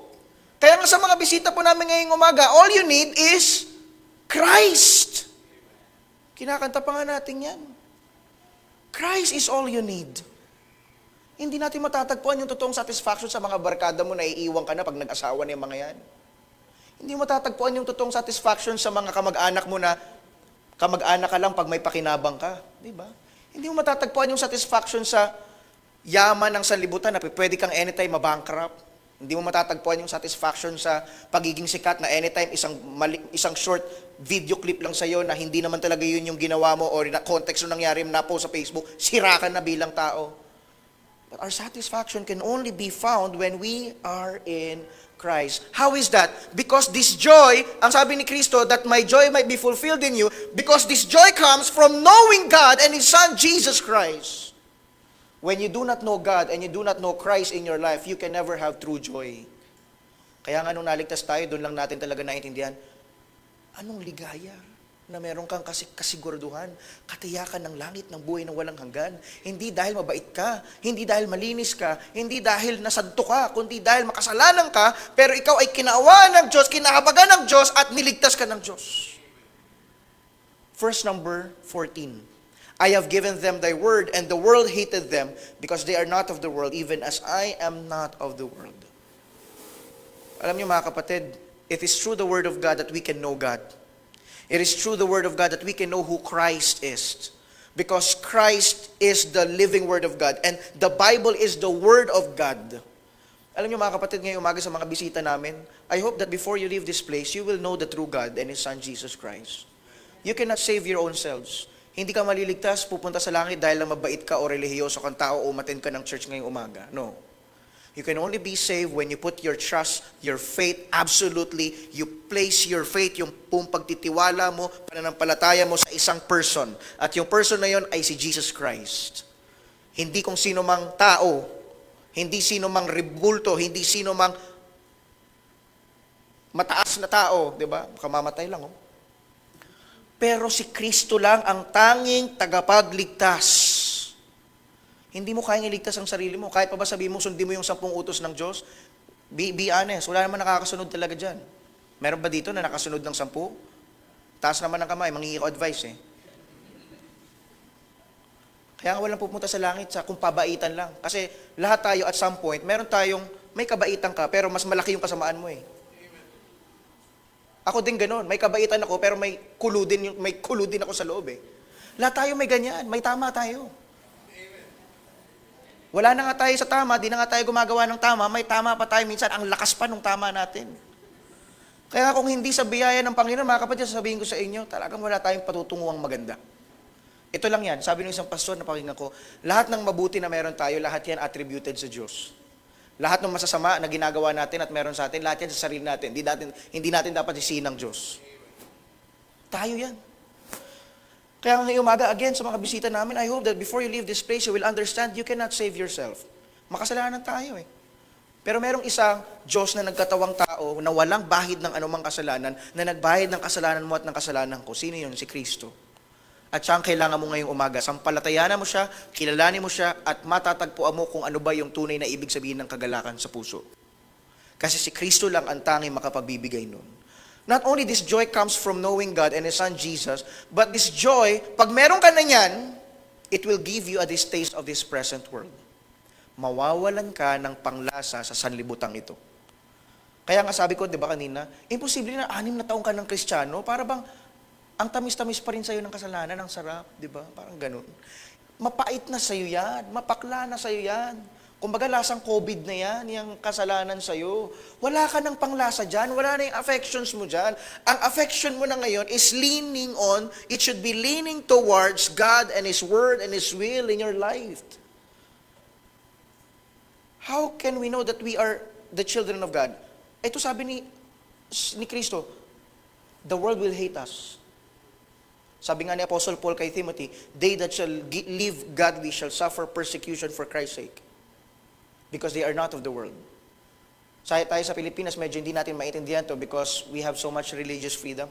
S1: Kaya nga sa mga bisita po namin ngayong umaga, all you need is Christ. Kinakanta pa nga natin yan. Christ is all you need. Hindi natin matatagpuan yung totoong satisfaction sa mga barkada mo na iiwan ka na pag nag-asawa na yung mga yan. Hindi mo matatagpuan yung totoong satisfaction sa mga kamag-anak mo na kamag-anak ka lang pag may pakinabang ka. Di ba? Hindi mo matatagpuan yung satisfaction sa yaman ng sanlibutan na pwede kang anytime mabankrupt. Hindi mo matatagpuan yung satisfaction sa pagiging sikat na anytime isang short video clip lang sa'yo na hindi naman talaga yun yung ginawa mo or na context ng nangyari na po sa Facebook, sira ka na bilang tao. But our satisfaction can only be found when we are in Christ. How is that? Because this joy, ang sabi ni Kristo, that my joy might be fulfilled in you, because this joy comes from knowing God and His Son, Jesus Christ. When you do not know God and you do not know Christ in your life, you can never have true joy. Kaya nga nung naligtas tayo, doon lang natin talaga naintindihan, anong ligaya na meron kang kasiguraduhan, katiyakan ng langit ng buhay na walang hanggan. Hindi dahil mabait ka, hindi dahil malinis ka, hindi dahil nasadto ka, kundi dahil makasalanan ka, pero ikaw ay kinaawa ng Diyos, kinahabagan ng Diyos, at niligtas ka ng Diyos. Verse number 14. I have given them thy word, and the world hated them, because they are not of the world, even as I am not of the world. Alam niyo mga kapatid, it is through the word of God that we can know God. It is through the word of God that we can know who Christ is. Because Christ is the living word of God, and the Bible is the word of God. Alam niyo mga kapatid, ngayong umaga sa mga bisita namin, I hope that before you leave this place, you will know the true God and His Son, Jesus Christ. You cannot save your own selves. Hindi ka maliligtas, pupunta sa langit dahil lang mabait ka o relihiyoso kang tao o umattend ka ng church ngayong umaga. No. You can only be saved when you put your trust, your faith, absolutely, you place your faith, yung pagtitiwala mo, pananampalataya mo sa isang person. At yung person na yon ay si Jesus Christ. Hindi kung sino mang tao, hindi sino mang rebulto, hindi sino mang mataas na tao, di ba? Kamamatay lang, oh. Pero si Kristo lang ang tanging tagapagligtas. Hindi mo kayang iligtas ang sarili mo. Kahit pa ba sabihin mo, sundin mo yung 10 utos ng Diyos, be honest, wala naman nakakasunod talaga dyan. Meron ba dito na nakasunod ng 10? Taas naman ng kamay, manghingi ko advice eh. Kaya nga walang pupunta sa langit sa kung pabaitan lang. Kasi lahat tayo at some point, meron tayong, may kabaitan ka, pero mas malaki yung kasamaan mo eh. Ako din ganun, may kabaitan ako, pero may kulo din ako sa loob eh. Lahat tayo may ganyan, may tama tayo. Wala na nga tayo sa tama, di na nga tayo gumagawa ng tama, may tama pa tayo minsan, ang lakas pa ng tama natin. Kaya kung hindi sa biyaya ng Panginoon, mga kapatid, sasabihin ko sa inyo, talagang wala tayong patutunguhang maganda. Ito lang yan, sabi ng isang pastor na pakinggan ko, lahat ng mabuti na meron tayo, lahat yan attributed sa Diyos. Lahat ng masasama na ginagawa natin at meron sa atin, lahat yan sa sarili natin. Hindi natin dapat isihin ng Diyos. Tayo yan. Kaya ngayong umaga, again, sa mga bisita namin, I hope that before you leave this place, you will understand you cannot save yourself. Makasalanan tayo eh. Pero merong isang Diyos na nagkatawang tao na walang bahid ng anumang kasalanan, na nagbahid ng kasalanan mo at ng kasalanan ko. Sino yun? Si Kristo. At siya ang kailangan mo ngayong umaga. Sampalatayanan mo siya, kilalanin mo siya, at matatagpuan mo kung ano ba yung tunay na ibig sabihin ng kagalakan sa puso. Kasi si Kristo lang ang tanging makapagbibigay nun. Not only this joy comes from knowing God and His Son Jesus, but this joy, pag meron ka na yan, it will give you a distaste of this present world. Mawawalan ka ng panglasa sa sanlibutang ito. Kaya nga sabi ko, di ba kanina, imposible na 6 na taong ka ng Kristiyano, para bang ang tamis-tamis pa rin sa'yo ng kasalanan, ang sarap, di ba? Parang ganun. Mapait na sa'yo yan, mapakla na sa'yo yan. Kumbaga, lasang COVID na yan, yung kasalanan sa'yo. Wala ka ng panglasa dyan, wala na yung affections mo dyan. Ang affection mo na ngayon is leaning on, it should be leaning towards God and His Word and His will in your life. How can we know that we are the children of God? Ito sabi ni Kristo, the world will hate us. Sabi nga ni Apostle Paul kay Timothy, they that shall live godly shall suffer persecution for Christ's sake. Because they are not of the world. Tayo sa Pilipinas, medyo hindi natin maintindihan to because we have so much religious freedom.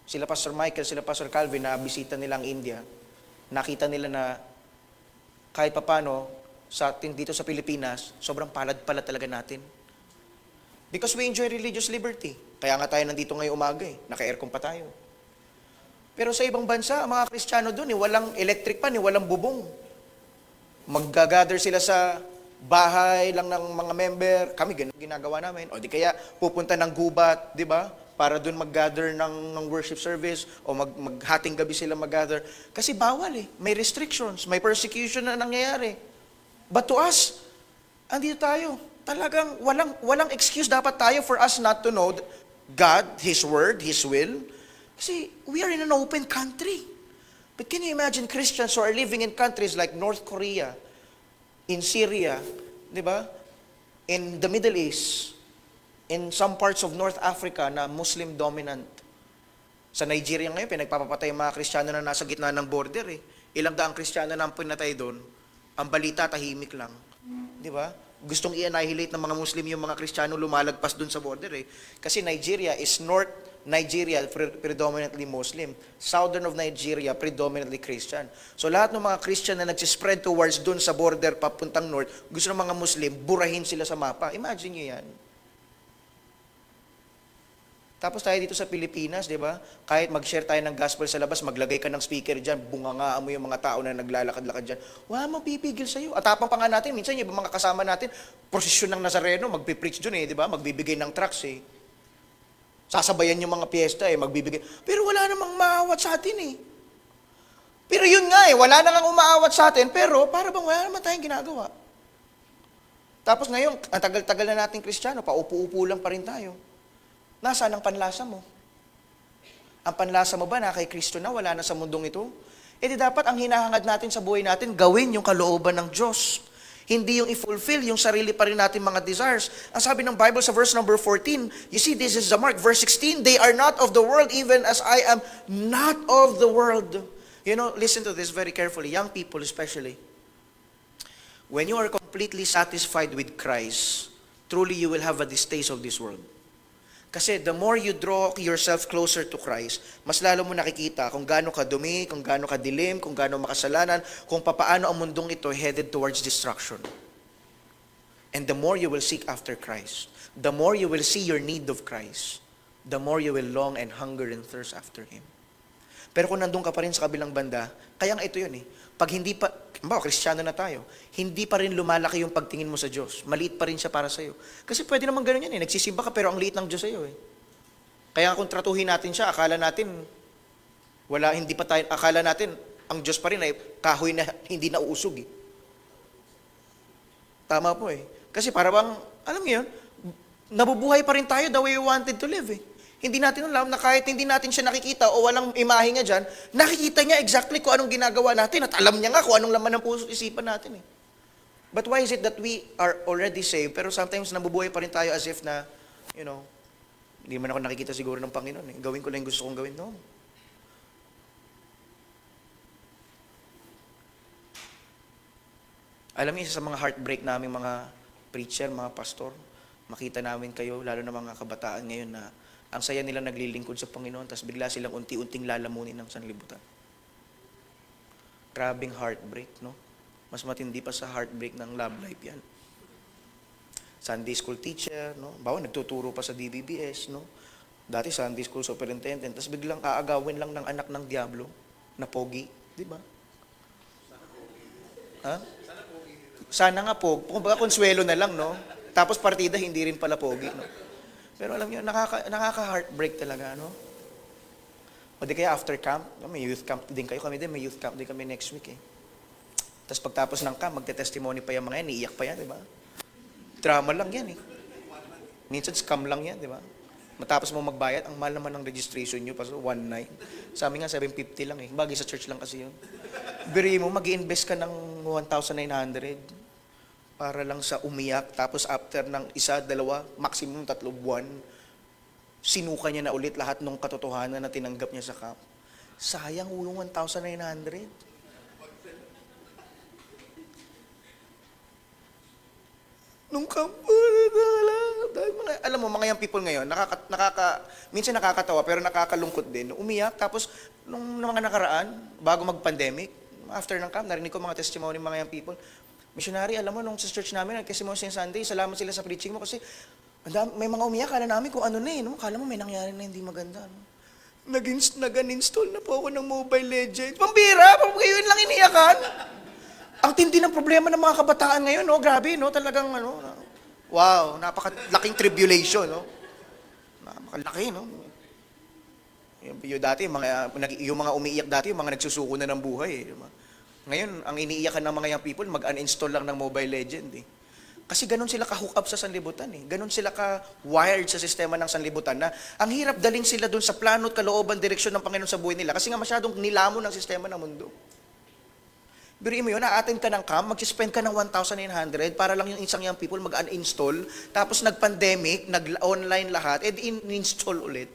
S1: Sila Pastor Michael, sila Pastor Calvin, na bisita nilang India, nakita nila na kahit papano, sa atin dito sa Pilipinas, sobrang palad-palad talaga natin. Because we enjoy religious liberty. Kaya nga tayo nandito ngayong umaga naka-aircon pa tayo. Pero sa ibang bansa, ang mga Kristiyano doon, walang electric pan, walang bubong. Mag-gather sila sa bahay lang ng mga member. Kami, ganun ginagawa namin. O di kaya pupunta ng gubat, di ba? Para doon mag-gather ng worship service o maghating gabi sila mag-gather. Kasi bawal May restrictions, may persecution na nangyayari. But to us, andito tayo. Talagang walang excuse dapat tayo for us not to know God, His Word, His will. Kasi we are in an open country. But can you imagine Christians who are living in countries like North Korea, in Syria, di ba? In the Middle East, in some parts of North Africa na Muslim dominant. Sa Nigeria ngayon, pinagpapapatay yung mga Kristiyano na nasa gitna ng border Ilang daang Kristiyano na ang pinatay doon. Ang balita, tahimik lang. Di ba? Gustong i-annihilate ng mga Muslim yung mga Kristiyano lumalagpas doon sa border Kasi Nigeria is North Nigeria, predominantly Muslim. Southern of Nigeria, predominantly Christian. So lahat ng mga Christian na nagsispread towards dun sa border papuntang north, gusto ng mga Muslim, burahin sila sa mapa. Imagine nyo yan. Tapos tayo dito sa Pilipinas, di ba? Kahit mag-share tayo ng gospel sa labas, maglagay ka ng speaker dyan, bungangaan mo yung mga tao na naglalakad-lakad dyan. Wala mapipigil sa'yo. At tapang pa nga natin, minsan yung mga kasama natin, prosesyon ng Nazareno, magpipreach dun di ba? Magbibigay ng tracts Sasabayan yung mga piyesta magbibigay. Pero wala namang maawat sa atin Pero yun nga wala namang umaawat sa atin, pero para bang wala naman tayong ginagawa. Tapos ngayon, ang tagal-tagal na nating Kristiyano, paupo-upo lang pa rin tayo. Nasaan ang panlasa mo? Ang panlasa mo ba na kay Kristo na, wala na sa mundong ito? Di dapat ang hinahangad natin sa buhay natin, gawin yung kalooban ng Diyos. Hindi yung i-fulfill yung sarili pa rin natin mga desires. Ang sabi ng Bible sa verse number 14, you see, this is the mark. Verse 16, they are not of the world even as I am not of the world. You know, listen to this very carefully. Young people especially. When you are completely satisfied with Christ, truly you will have a distaste of this world. Kasi the more you draw yourself closer to Christ, mas lalo mo nakikita kung gaano kadumi, kung gaano kadilim, kung gaano makasalanan, kung papaano ang mundong ito headed towards destruction. And the more you will seek after Christ, the more you will see your need of Christ, the more you will long and hunger and thirst after Him. Pero kung nandun ka pa rin sa kabilang banda, kaya nga ito yun Pag hindi pa, Kristiyano na tayo, hindi pa rin lumalaki yung pagtingin mo sa Diyos. Maliit pa rin siya para sa'yo. Kasi pwede naman ganun yan Nagsisimba ka pero ang liit ng Diyos sa'yo Kaya kung tratuhin natin siya, akala natin, akala natin, ang Diyos pa rin ay kahoy na hindi nauusog Tama po Kasi para bang, alam niyo yun, nabubuhay pa rin tayo the way we wanted to live Hindi natin alam na kahit hindi natin siya nakikita o walang imahe nga dyan, nakikita niya exactly kung anong ginagawa natin at alam niya nga kung anong laman ng puso isipan natin But why is it that we are already saved pero sometimes nabubuhay pa rin tayo as if na, hindi man ako nakikita siguro ng Panginoon Gawin ko lang yung gusto kong gawin. No. Alam niyo, isa sa mga heartbreak namin mga preacher, mga pastor, makita namin kayo, lalo na mga kabataan ngayon na ang saya nilang naglilingkod sa Panginoon, tapos bigla silang unti-unting lalamunin ng sanlibutan. Grabing heartbreak, no? Mas matindi pa sa heartbreak ng love life yan. Sunday school teacher, no? Bawa, nagtuturo pa sa DBBS, no? Dati Sunday school superintendent, tapos biglang aagawin lang ng anak ng Diablo na pogi, di ba? Sana nga po, kumbaga konsuelo na lang, no? Tapos partida, hindi rin pala pogi, no? Pero alam niyo, nakaka-heartbreak talaga, no? O di kaya after camp, may youth camp din kayo, kami din, may youth camp din kami next week Tapos pagtapos ng camp, magte-testimony pa yung mga yan, iiyak pa yan, di ba? Drama lang yan eh. Minsan scam lang yan, di ba? Matapos mo magbayad, ang mahal naman ng registration nyo, paso 1.9. Sa amin nga, 750 lang eh. Bagay sa church lang kasi yun. Biri mo, mag-i-invest ka ng 1,900 para lang sa umiyak. Tapos after ng isa, dalawa, maximum 3 buwan, sinuka niya na ulit lahat ng katotohanan na tinanggap niya sa camp. Sayang yung 1,900. Nung kampo, alam mo, mga young people ngayon, minsan nakakatawa, pero nakakalungkot din. Umiyak, tapos, nung mga nakaraan, bago mag-pandemic, after ng camp, narinig ko mga testimony mga young people. Missionary, alam mo, nung sa church namin, kasi mo sa Sunday, salamat sila sa preaching mo, kasi may mga umiyak, kala namin kung ano na eh, no? Kala mo may nangyari na hindi maganda, no? Nag-uninstall na po ako ng Mobile Legends. Pambira, yun lang iniyakan. Ang tindi ng problema ng mga kabataan ngayon, no? Grabe, no? Talagang, wow, napakalaking tribulation, no? Napakalaki, no? Yung dati, yung mga umiiyak dati, yung mga nagsusuko na ng buhay, eh. Ngayon, ang iniiyakan ng mga young people, mag-uninstall lang ng Mobile Legend, eh. Kasi ganun sila ka-hook up sa sanlibutan, eh. Ganun sila ka-wired sa sistema ng sanlibutan na ang hirap dalhin sila dun sa plano at kalooban, direksyon ng Panginoon sa buhay nila kasi nga masyadong nilamon ng sistema ng mundo. Biriin mo yun, na-attend ka ng camp, mag-spend ka ng 1,900 para lang yung isang young people mag-uninstall, tapos nag-pandemic, nag-online lahat, in-install ulit.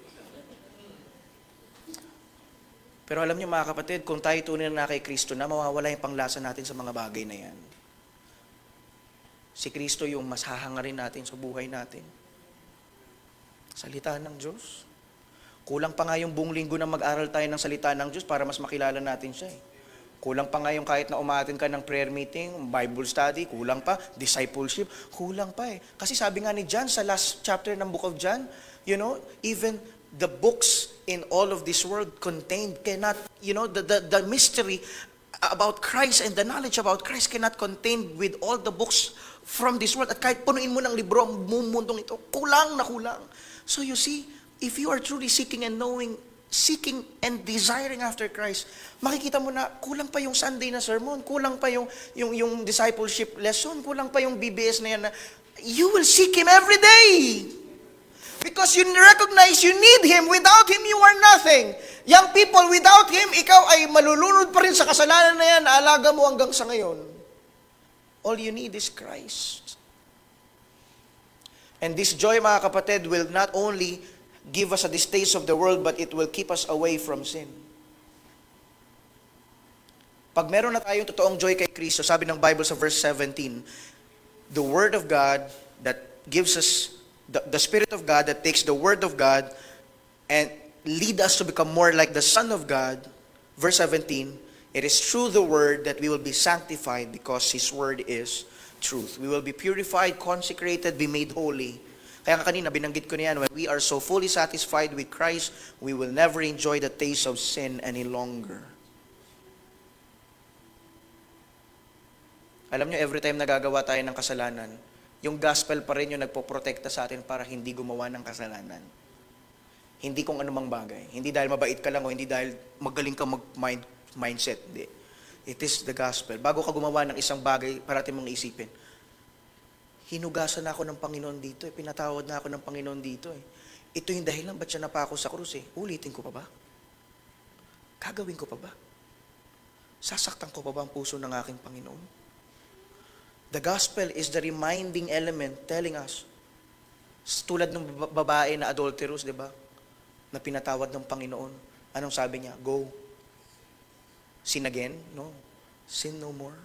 S1: Pero alam niyo mga kapatid, kung tayo tunay na kay Kristo na, mawawala yung panglasa natin sa mga bagay na yan. Si Kristo yung mas hahangarin natin sa buhay natin. Salita ng Diyos. Kulang pa nga yung buong linggo na mag-aral tayo ng salita ng Diyos para mas makilala natin siya eh. Kulang pa nga yung kahit na umaattend ka ng prayer meeting, Bible study, kulang pa, discipleship, kulang pa eh. Kasi sabi nga ni John sa last chapter ng book of John, even the books in all of this world contained cannot, the mystery about Christ and the knowledge about Christ cannot contain with all the books from this world. At kahit punuin mo ng libro ang mundong ito, kulang na kulang. So you see, if you are truly seeking and desiring after Christ, makikita mo na kulang pa yung Sunday na sermon, kulang pa yung discipleship lesson, kulang pa yung BBS na yan na you will seek Him every day. Because you recognize you need Him. Without Him, you are nothing. Young people, without Him, ikaw ay malulunod pa rin sa kasalanan na yan na alaga mo hanggang sa ngayon. All you need is Christ. And this joy, mga kapatid, will not only give us a distaste of the world, but it will keep us away from sin. Pag meron na tayong totoong joy kay Kristo, sabi ng Bible sa verse 17, the Word of God that gives us, the Spirit of God that takes the Word of God and lead us to become more like the Son of God, verse 17, it is through the Word that we will be sanctified because His Word is truth. We will be purified, consecrated, be made holy. Kaya kanina, binanggit ko na yan, when we are so fully satisfied with Christ, we will never enjoy the taste of sin any longer. Alam nyo, every time nagagawa tayo ng kasalanan, yung gospel pa rin yung nagpoprotekta sa atin para hindi gumawa ng kasalanan. Hindi kung anumang bagay. Hindi dahil mabait ka lang o hindi dahil magaling ka mindset. Hindi. It is the gospel. Bago ka gumawa ng isang bagay, parating mong isipin, hinugasan na ako ng Panginoon dito eh. Pinatawad na ako ng Panginoon dito eh. Ito yung dahilan, ba't siya napako sa krus eh? Ulitin ko pa ba? Gagawin ko pa ba? Sasaktan ko pa ba ang puso ng aking Panginoon? The gospel is the reminding element telling us, tulad ng babae na adulterous, di ba? Na pinatawad ng Panginoon. Anong sabi niya? Go. Sin again? No. Sin no more.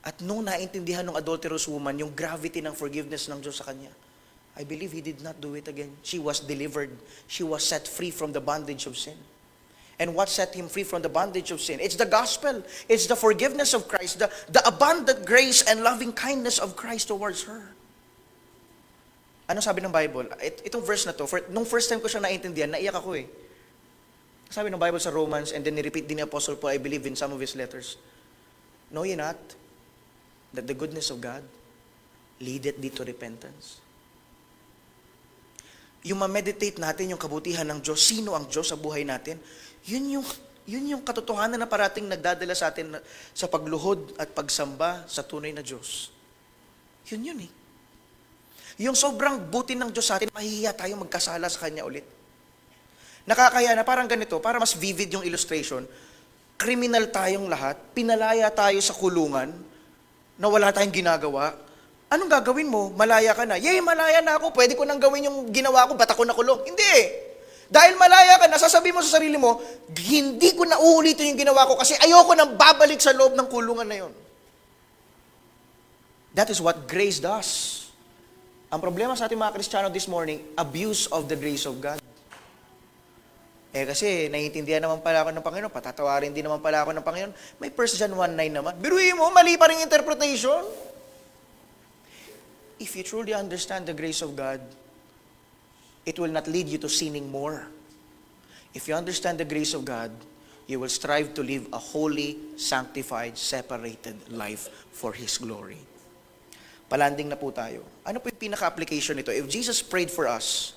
S1: At nung naintindihan ng adulterous woman yung gravity ng forgiveness ng Diyos sa kanya, I believe he did not do it again. She was delivered. She was set free from the bondage of sin. And what set him free from the bondage of sin? It's the gospel. It's the forgiveness of Christ, the abundant grace and loving kindness of Christ towards her. Ano sabi ng Bible? Itong verse na to, nung first time ko siya naintindihan, naiyak ako eh. Sabi ng Bible sa Romans, and then ni-repeat din ni Apostle Paul, I believe in some of his letters. Know ye not that the goodness of God leadeth thee to repentance? Yung ma-meditate natin yung kabutihan ng Diyos, sino ang Diyos sa buhay natin, yun yung Yun yung katotohanan na parating nagdadala sa atin sa pagluhod at pagsamba sa tunay na Diyos. Yun eh. Yung sobrang buti ng Diyos sa atin, mahihiya tayo magkasala sa Kanya ulit. Nakakaya na parang ganito, para mas vivid yung illustration, kriminal tayong lahat, pinalaya tayo sa kulungan, na wala tayong ginagawa. Anong gagawin mo? Malaya ka na. Yay, malaya na ako. Pwede ko nang gawin yung ginawa ko, ba't ako nakulong? Hindi eh. Dahil malaya ka, nasasabi mo sa sarili mo, hindi ko na uulitin yung ginawa ko kasi ayoko nang babalik sa loob ng kulungan na yun. That is what grace does. Ang problema sa ating mga Kristiyano this morning, abuse of the grace of God. Kasi naiintindihan naman pala ako ng Panginoon, patatawarin din naman pala ako ng Panginoon. May 1 John 1:9 naman. Biruin mo, mali pa rin interpretation. If you truly understand the grace of God, it will not lead you to sinning more. If you understand the grace of God, you will strive to live a holy, sanctified, separated life for His glory. Palanding na po tayo. Ano po yung pinaka-application nito? If Jesus prayed for us,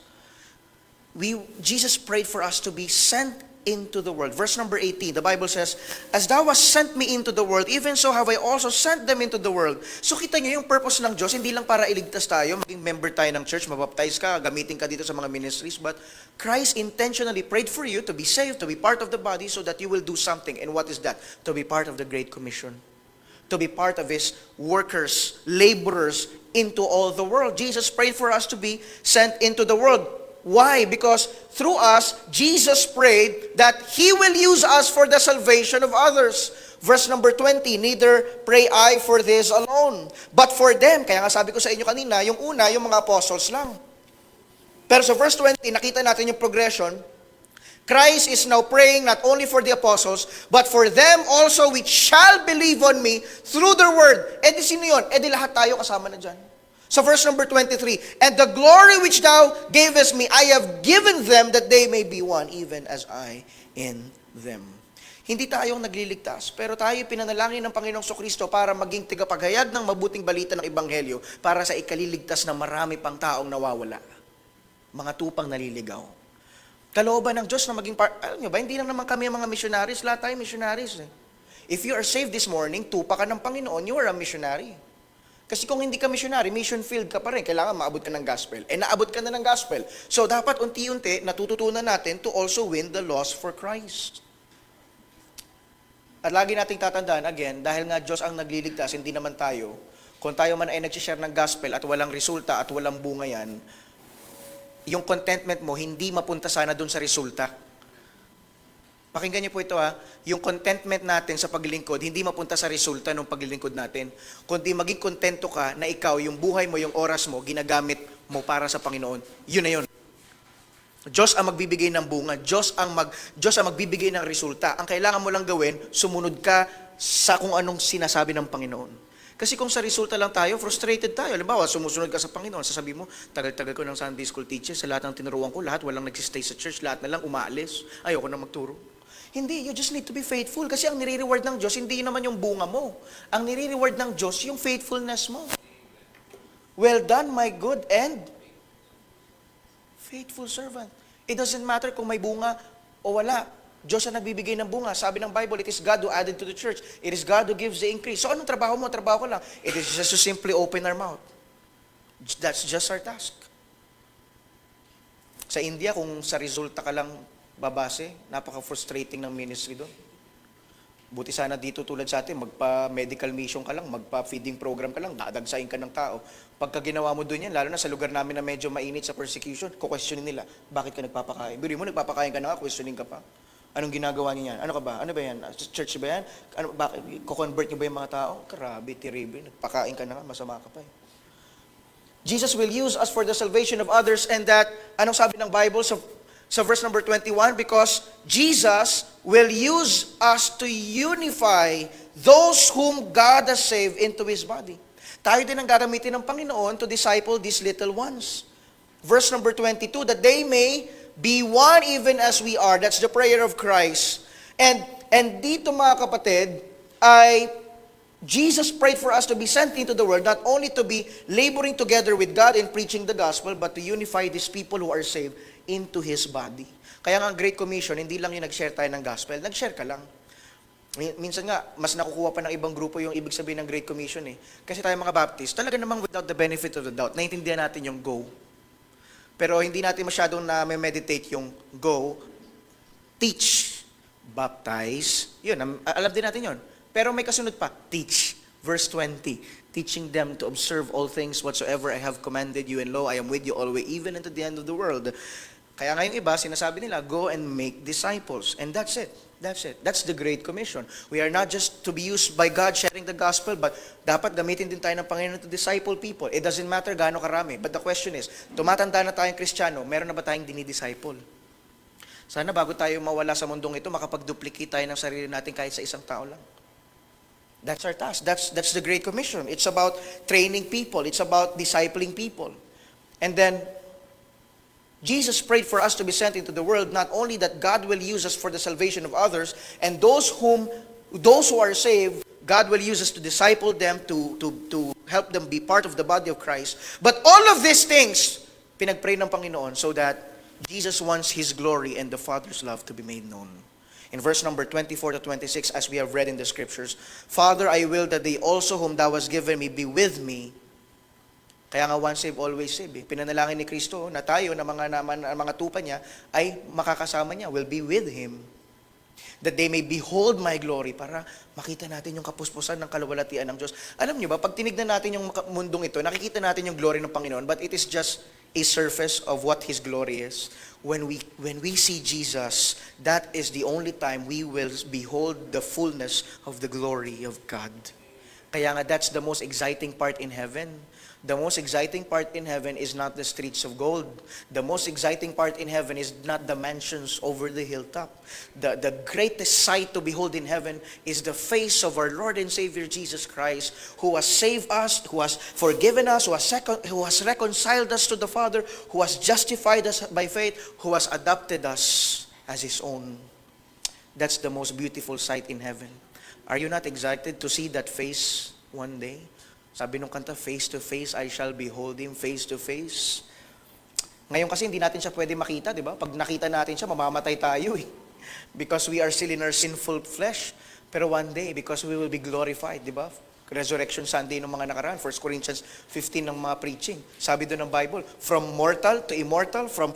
S1: Jesus prayed for us to be sent into the world. Verse number 18, the Bible says, "As thou hast sent me into the world, even so have I also sent them into the world." So kita nyo yung purpose ng Diyos, hindi lang para iligtas tayo, maging member tayo ng church, mabaptize ka, gamitin ka dito sa mga ministries, but Christ intentionally prayed for you to be saved, to be part of the body, so that you will do something. And what is that? To be part of the Great Commission. To be part of His workers, laborers into all the world. Jesus prayed for us to be sent into the world. Why? Because through us, Jesus prayed that He will use us for the salvation of others. Verse number 20, "Neither pray I for this alone, but for them." Kaya nga sabi ko sa inyo kanina, yung una, yung mga apostles lang. Pero sa verse 20, nakita natin yung progression. Christ is now praying not only for the apostles, but for them also which shall believe on me through their word. E di sino yun? E di lahat tayo kasama na dyan. So verse number 23, "And the glory which thou gavest me, I have given them that they may be one, even as I in them." Hindi tayong nagliligtas, pero tayo pinanalangin ng Panginoong Kristo para maging tigapaghayag ng mabuting balita ng Ebanghelyo para sa ikaliligtas ng marami pang taong nawawala. Mga tupang naliligaw. Kalooban ng Diyos na maging alam nyo ba, hindi lang naman kami ang mga missionaries, lahat tayo missionaries eh. If you are saved this morning, tupa ka ng Panginoon, you are a missionary. Kasi kung hindi ka missionary, mission field ka pa rin. Kailangan maabot ka ng gospel. Naabot ka na ng gospel. So, dapat unti-unti, natututunan natin to also win the lost for Christ. At lagi nating tatandaan, again, dahil nga Diyos ang nagliligtas, hindi naman tayo. Kung tayo man ay nag-share ng gospel at walang resulta at walang bunga yan, yung contentment mo, hindi mapunta sana dun sa resulta. Pakinggan niyo po ito yung contentment natin sa paglilingkod, hindi mapunta sa resulta ng paglilingkod natin, kundi maging kontento ka na ikaw, yung buhay mo, yung oras mo, ginagamit mo para sa Panginoon. Yun na yun. Diyos ang magbibigay ng bunga, Diyos ang magbibigay ng resulta. Ang kailangan mo lang gawin, sumunod ka sa kung anong sinasabi ng Panginoon. Kasi kung sa resulta lang tayo, frustrated tayo. Halimbawa, sumusunod ka sa Panginoon, sasabi mo, tagal-tagal ko ng Sunday school teacher, sa lahat ng tinuruan ko, lahat walang nagsistay sa church, lahat na lang umaalis, ayoko na magturo. Hindi, you just need to be faithful. Kasi ang nire-reward ng Diyos, hindi naman yung bunga mo. Ang nire-reward ng Diyos, yung faithfulness mo. Well done, my good and faithful servant. It doesn't matter kung may bunga o wala. Diyos ang nagbibigay ng bunga. Sabi ng Bible, it is God who added to the church. It is God who gives the increase. So anong trabaho mo? Trabaho ko lang. It is just to simply open our mouth. That's just our task. Sa India, kung sa resulta ka lang babase, napaka-frustrating ng ministry doon. Buti sana dito tulad sa atin, magpa-medical mission ka lang, magpa-feeding program ka lang, dadagsain ka ng tao. Pagka ginawa mo doon yan, lalo na sa lugar namin na medyo mainit sa persecution, kukwestiyonin nila, bakit ka nagpapakain? Biro mo, nagpapakain ka na nga, questioning ka pa. Anong ginagawa niya yan? Ano ka ba? Ano ba yan? Church ba yan? Bakit? Kukonvert niyo ba yung mga tao? Grabe, terrible. Nagpakain ka na nga, masama ka pa eh. Jesus will use us for the salvation of others, and that, anong sabi ng Bible sa verse number 21, because Jesus will use us to unify those whom God has saved into His body. Tayo din ang gagamitin ng Panginoon to disciple these little ones. Verse number 22, that they may be one even as we are. That's the prayer of Christ. And dito mga kapatid, Jesus prayed for us to be sent into the world, not only to be laboring together with God in preaching the gospel, but to unify these people who are saved into His body. Kaya nga ang Great Commission, hindi lang yung nag-share tayo ng gospel, nag-share ka lang. Minsan nga, mas nakukuha pa ng ibang grupo yung ibig sabihin ng Great Commission eh. Kasi tayo mga Baptist, talaga namang without the benefit of the doubt, naintindihan natin yung go. Pero hindi natin masyadong na-meditate yung go, teach, baptize, yun, alam din natin yun. Pero may kasunod pa, teach. Verse 20, teaching them to observe all things whatsoever I have commanded you, and lo, I am with you always, even unto the end of the world. Kaya ngayong iba, sinasabi nila, go and make disciples. And that's it. That's it. That's the Great Commission. We are not just to be used by God sharing the gospel, but dapat gamitin din tayo ng Panginoon to disciple people. It doesn't matter gaano karami. But the question is, tumatanda na tayong Kristiyano, meron na ba tayong dinidisciple? Sana bago tayo mawala sa mundong ito, makapag-duplicate tayo ng sarili natin kahit sa isang tao lang. That's our task. That's the Great Commission. It's about training people. It's about discipling people. And then, Jesus prayed for us to be sent into the world, not only that God will use us for the salvation of others, and those who are saved, God will use us to disciple them, to help them be part of the body of Christ. But all of these things, pinagpray ng Panginoon so that Jesus wants His glory and the Father's love to be made known. In verse number 24 to 26, as we have read in the scriptures, Father, I will that they also whom Thou hast given me be with me. Kaya nga once saved, always saved. Pinanalangin ni Kristo na tayo, na mga tupa niya, ay makakasama niya, will be with Him. That they may behold my glory, para makita natin yung kapuspusan ng kaluwalhatian ng Diyos. Alam niyo ba, pag tinignan natin yung mundong ito, nakikita natin yung glory ng Panginoon, but it is just a surface of what His glory is. When we see Jesus, that is the only time we will behold the fullness of the glory of God. Kaya nga, that's the most exciting part in heaven. The most exciting part in heaven is not the streets of gold. The most exciting part in heaven is not the mansions over the hilltop. The greatest sight to behold in heaven is the face of our Lord and Savior Jesus Christ, who has saved us, who has forgiven us, who has reconciled us to the Father, who has justified us by faith, who has adopted us as His own. That's the most beautiful sight in heaven. Are you not excited to see that face one day? Sabi nung kanta, face to face, I shall behold Him face to face. Ngayon kasi hindi natin siya pwede makita, di ba? Pag nakita natin siya, mamamatay tayo eh. Because we are still in our sinful flesh. Pero one day, because we will be glorified, di ba? Resurrection Sunday ng mga nakaraan, 1 Corinthians 15 ng mga preaching. Sabi doon ng Bible, from mortal to immortal, from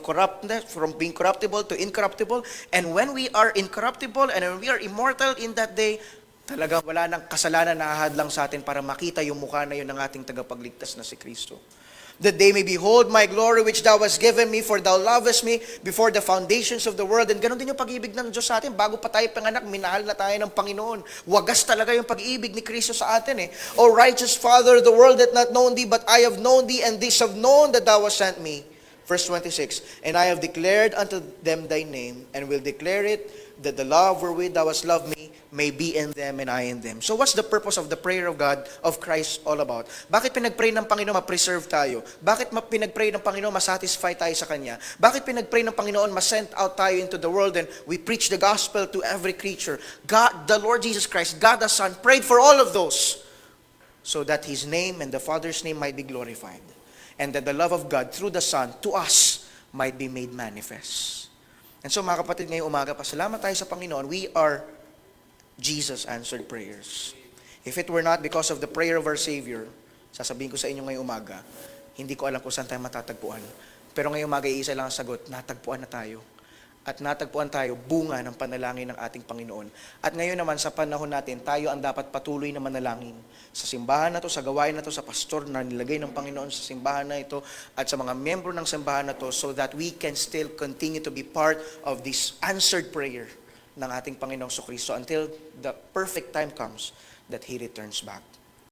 S1: being corruptible to incorruptible. And when we are incorruptible and when we are immortal in that day, talaga wala nang kasalanan na ahadlang sa atin para makita yung mukha na yun ng ating tagapagligtas na si Kristo. That they may behold my glory which Thou hast given me, for Thou lovest me before the foundations of the world. And ganun din yung pag-ibig ng Diyos sa atin. Bago pa tayo panganak, minahal na tayo ng Panginoon. Wagas talaga yung pag-ibig ni Kristo sa atin eh. O righteous Father, the world hath not known Thee, but I have known Thee, and these have known that Thou hast sent me. Verse 26, and I have declared unto them Thy name, and will declare it, that the love wherewith Thou hast loved me may be in them and I in them. So what's the purpose of the prayer of God, of Christ, all about? Bakit pinag-pray ng Panginoon ma-preserve tayo? Bakit pinag-pray ng Panginoon ma-satisfy tayo sa Kanya? Bakit pinag-pray ng Panginoon ma-send out tayo into the world and we preach the gospel to every creature? God, the Lord Jesus Christ, God the Son, prayed for all of those so that His name and the Father's name might be glorified, and that the love of God through the Son to us might be made manifest. And so mga kapatid, ngayong umaga, pasalamat tayo sa Panginoon. We are Jesus answered prayers. If it were not because of the prayer of our Savior, sasabihin ko sa inyo ngayong umaga, hindi ko alam kung saan tayo matatagpuan. Pero ngayong umaga, iisa lang ang sagot, natagpuan na tayo. At natagpuan tayo, bunga ng panalangin ng ating Panginoon. At ngayon naman, sa panahon natin, tayo ang dapat patuloy na manalangin. Sa simbahan na to, sa gawain na to, sa pastor na nilagay ng Panginoon sa simbahan na ito, at sa mga miyembro ng simbahan na to, so that we can still continue to be part of this answered prayer ng ating Panginoong Kristo until the perfect time comes that He returns back.